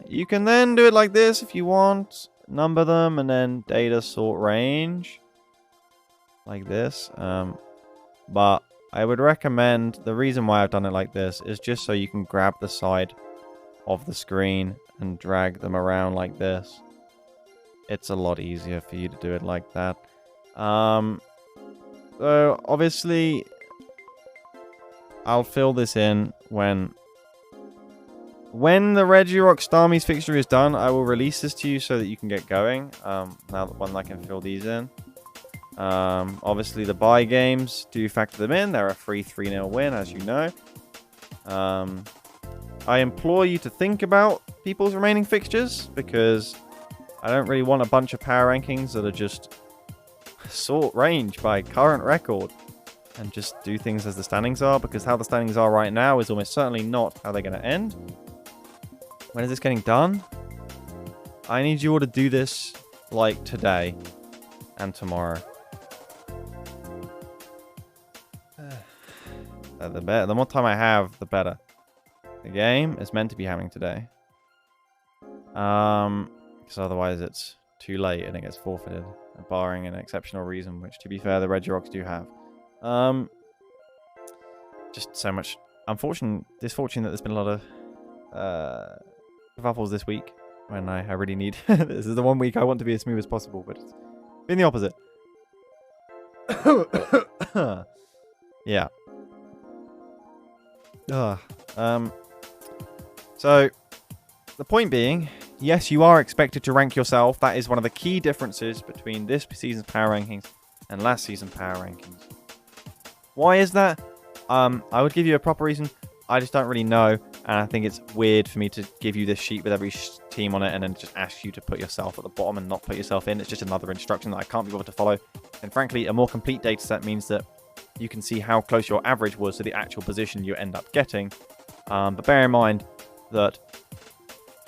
Speaker 1: You can then do it like this if you want. Number them and then data sort range. Like this. But I would recommend, the reason why I've done it like this is just so you can grab the side of the screen and drag them around like this. It's a lot easier for you to do it like that. So obviously I'll fill this in when the Regirock Starmie's fixture is done. I will release this to you so that you can get going. Now that when I can fill these in. Obviously the bye games, do factor them in. They're a free 3-0 win, as you know. I implore you to think about people's remaining fixtures, because I don't really want a bunch of power rankings that are just sort range by current record and just do things as the standings are, because how the standings are right now is almost certainly not how they're going to end. When is this getting done? I need you all to do this like today and tomorrow. The more time I have, the better. The game is meant to be having today. Because otherwise it's too late and it gets forfeited, barring an exceptional reason, which, to be fair, the Regirocks do have. Just so much disfortune that there's been a lot of kerfuffles this week when I really need... This is the one week I want to be as smooth as possible, but it's been the opposite. Yeah. So, the point being, yes, you are expected to rank yourself. That is one of the key differences between this season's power rankings and last season's power rankings. Why is that? I would give you a proper reason. I just don't really know, and I think it's weird for me to give you this sheet with every team on it and then just ask you to put yourself at the bottom and not put yourself in. It's just another instruction that I can't be bothered to follow. And frankly, a more complete data set means that you can see how close your average was to the actual position you end up getting. But bear in mind that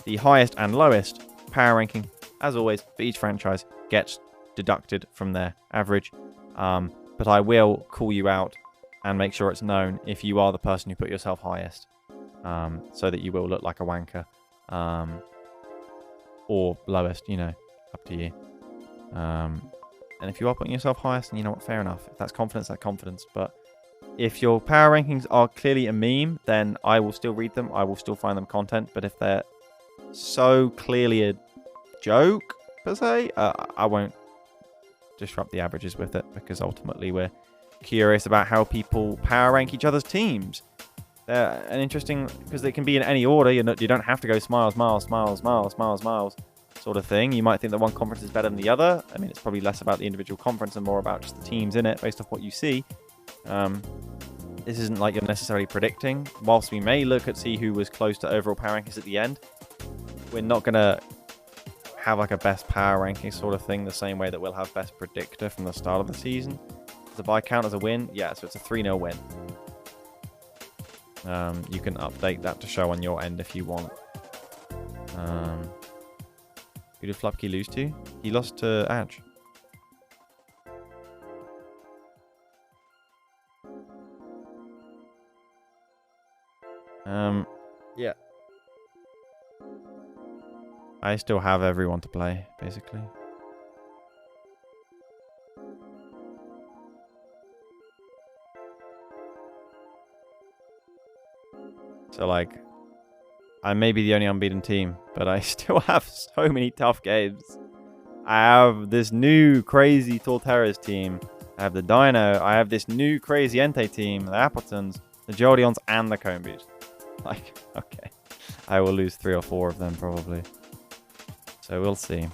Speaker 1: the highest and lowest power ranking, as always, for each franchise gets deducted from their average. But I will call you out and make sure it's known if you are the person who put yourself highest, so that you will look like a wanker, or lowest, you know, up to you. And if you are putting yourself highest, then you know what, fair enough. If that's confidence, that's confidence. But if your power rankings are clearly a meme, then I will still read them. I will still find them content. But if they're so clearly a joke, per se, I won't disrupt the averages with it, because ultimately we're curious about how people power rank each other's teams. And interesting, because they can be in any order. You don't have to go smiles, miles, smiles, miles, miles, miles sort of thing. You might think that one conference is better than the other. I mean, it's probably less about the individual conference and more about just the teams in it based off what you see. This isn't like you're necessarily predicting. Whilst we may look at see who was close to overall power rankings at the end, we're not going to have like a best power ranking sort of thing the same way that we'll have best predictor from the start of the season. Does the buy count as a win? Yeah, so it's a 3-0 win. You can update that to show on your end if you want. Who did Flupkey lose to? He lost to Adge. Yeah. I still have everyone to play, basically. So, like, I may be the only unbeaten team, but I still have so many tough games. I have this new crazy Torterra's team. I have the Deino. I have this new crazy Entei team, the Appletuns, the Jolteons, and the Combus. Like, okay. I will lose 3 or 4 of them, probably. So, we'll see.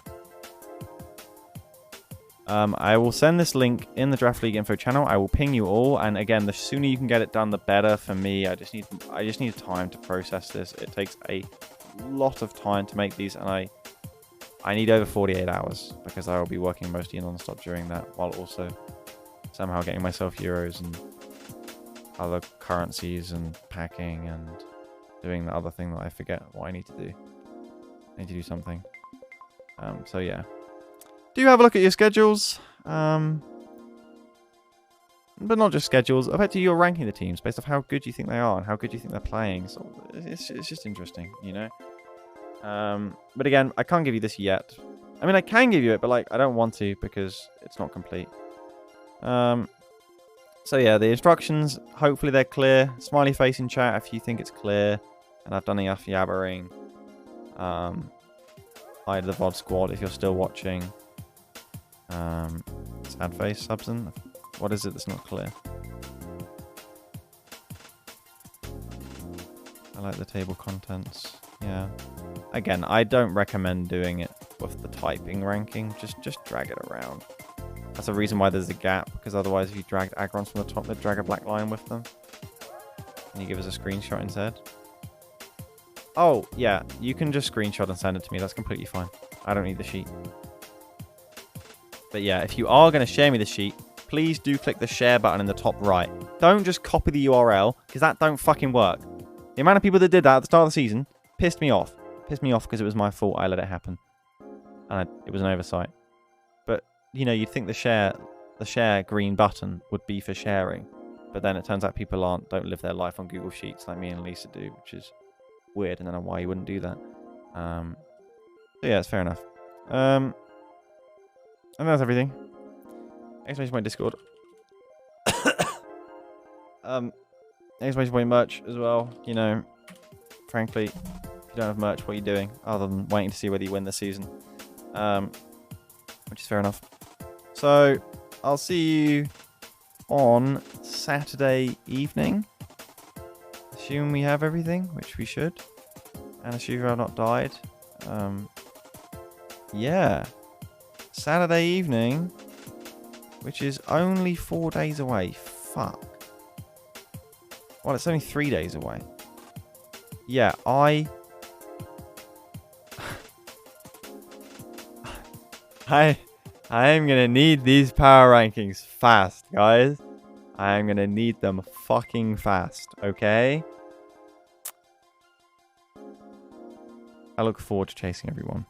Speaker 1: I will send this link in the Draft League info channel. I will ping you all, and again, the sooner you can get it done, the better for me. I just need time to process this. It takes a lot of time to make these, and I need over 48 hours because I will be working mostly non-stop during that, while also somehow getting myself euros and other currencies and packing and doing the other thing that I forget what I need to do. I need to do something. So yeah. Do have a look at your schedules, but not just schedules. Effectively, you're ranking the teams based off how good you think they are and how good you think they're playing. So it's just interesting, you know. But again, I can't give you this yet. I mean, I can give you it, but like I don't want to because it's not complete. So yeah, the instructions. Hopefully they're clear. Smiley face in chat if you think it's clear, and I've done enough yabbering. Hi to the VOD squad if you're still watching. Sad face, Subson. What is it that's not clear? I like the table contents. Yeah. Again, I don't recommend doing it with the typing ranking. Just drag it around. That's the reason why there's a gap, because otherwise if you dragged Aggrons from the top, they'd drag a black line with them. Can you give us a screenshot instead? Oh, yeah. You can just screenshot and send it to me. That's completely fine. I don't need the sheet. But yeah, if you are going to share me the sheet, please do click the share button in the top right. Don't just copy the URL, because that don't fucking work. The amount of people that did that at the start of the season pissed me off. Pissed me off because it was my fault I let it happen. And it was an oversight. But, you know, you'd think the share green button would be for sharing. But then it turns out people don't live their life on Google Sheets like me and Lisa do, which is weird. And I don't know why you wouldn't do that. So yeah, it's fair enough. And that's everything. Exclamation point Discord. Exclamation point merch as well. You know, frankly, if you don't have merch, what are you doing other than waiting to see whether you win this season? Which is fair enough. So, I'll see you on Saturday evening. Assuming we have everything, which we should. And assuming I've not died. Yeah. Saturday evening, which is only 4 days away. Fuck. Well, it's only 3 days away. Yeah, I am gonna need these power rankings fast, guys. I am gonna need them fucking fast, okay? I look forward to chasing everyone.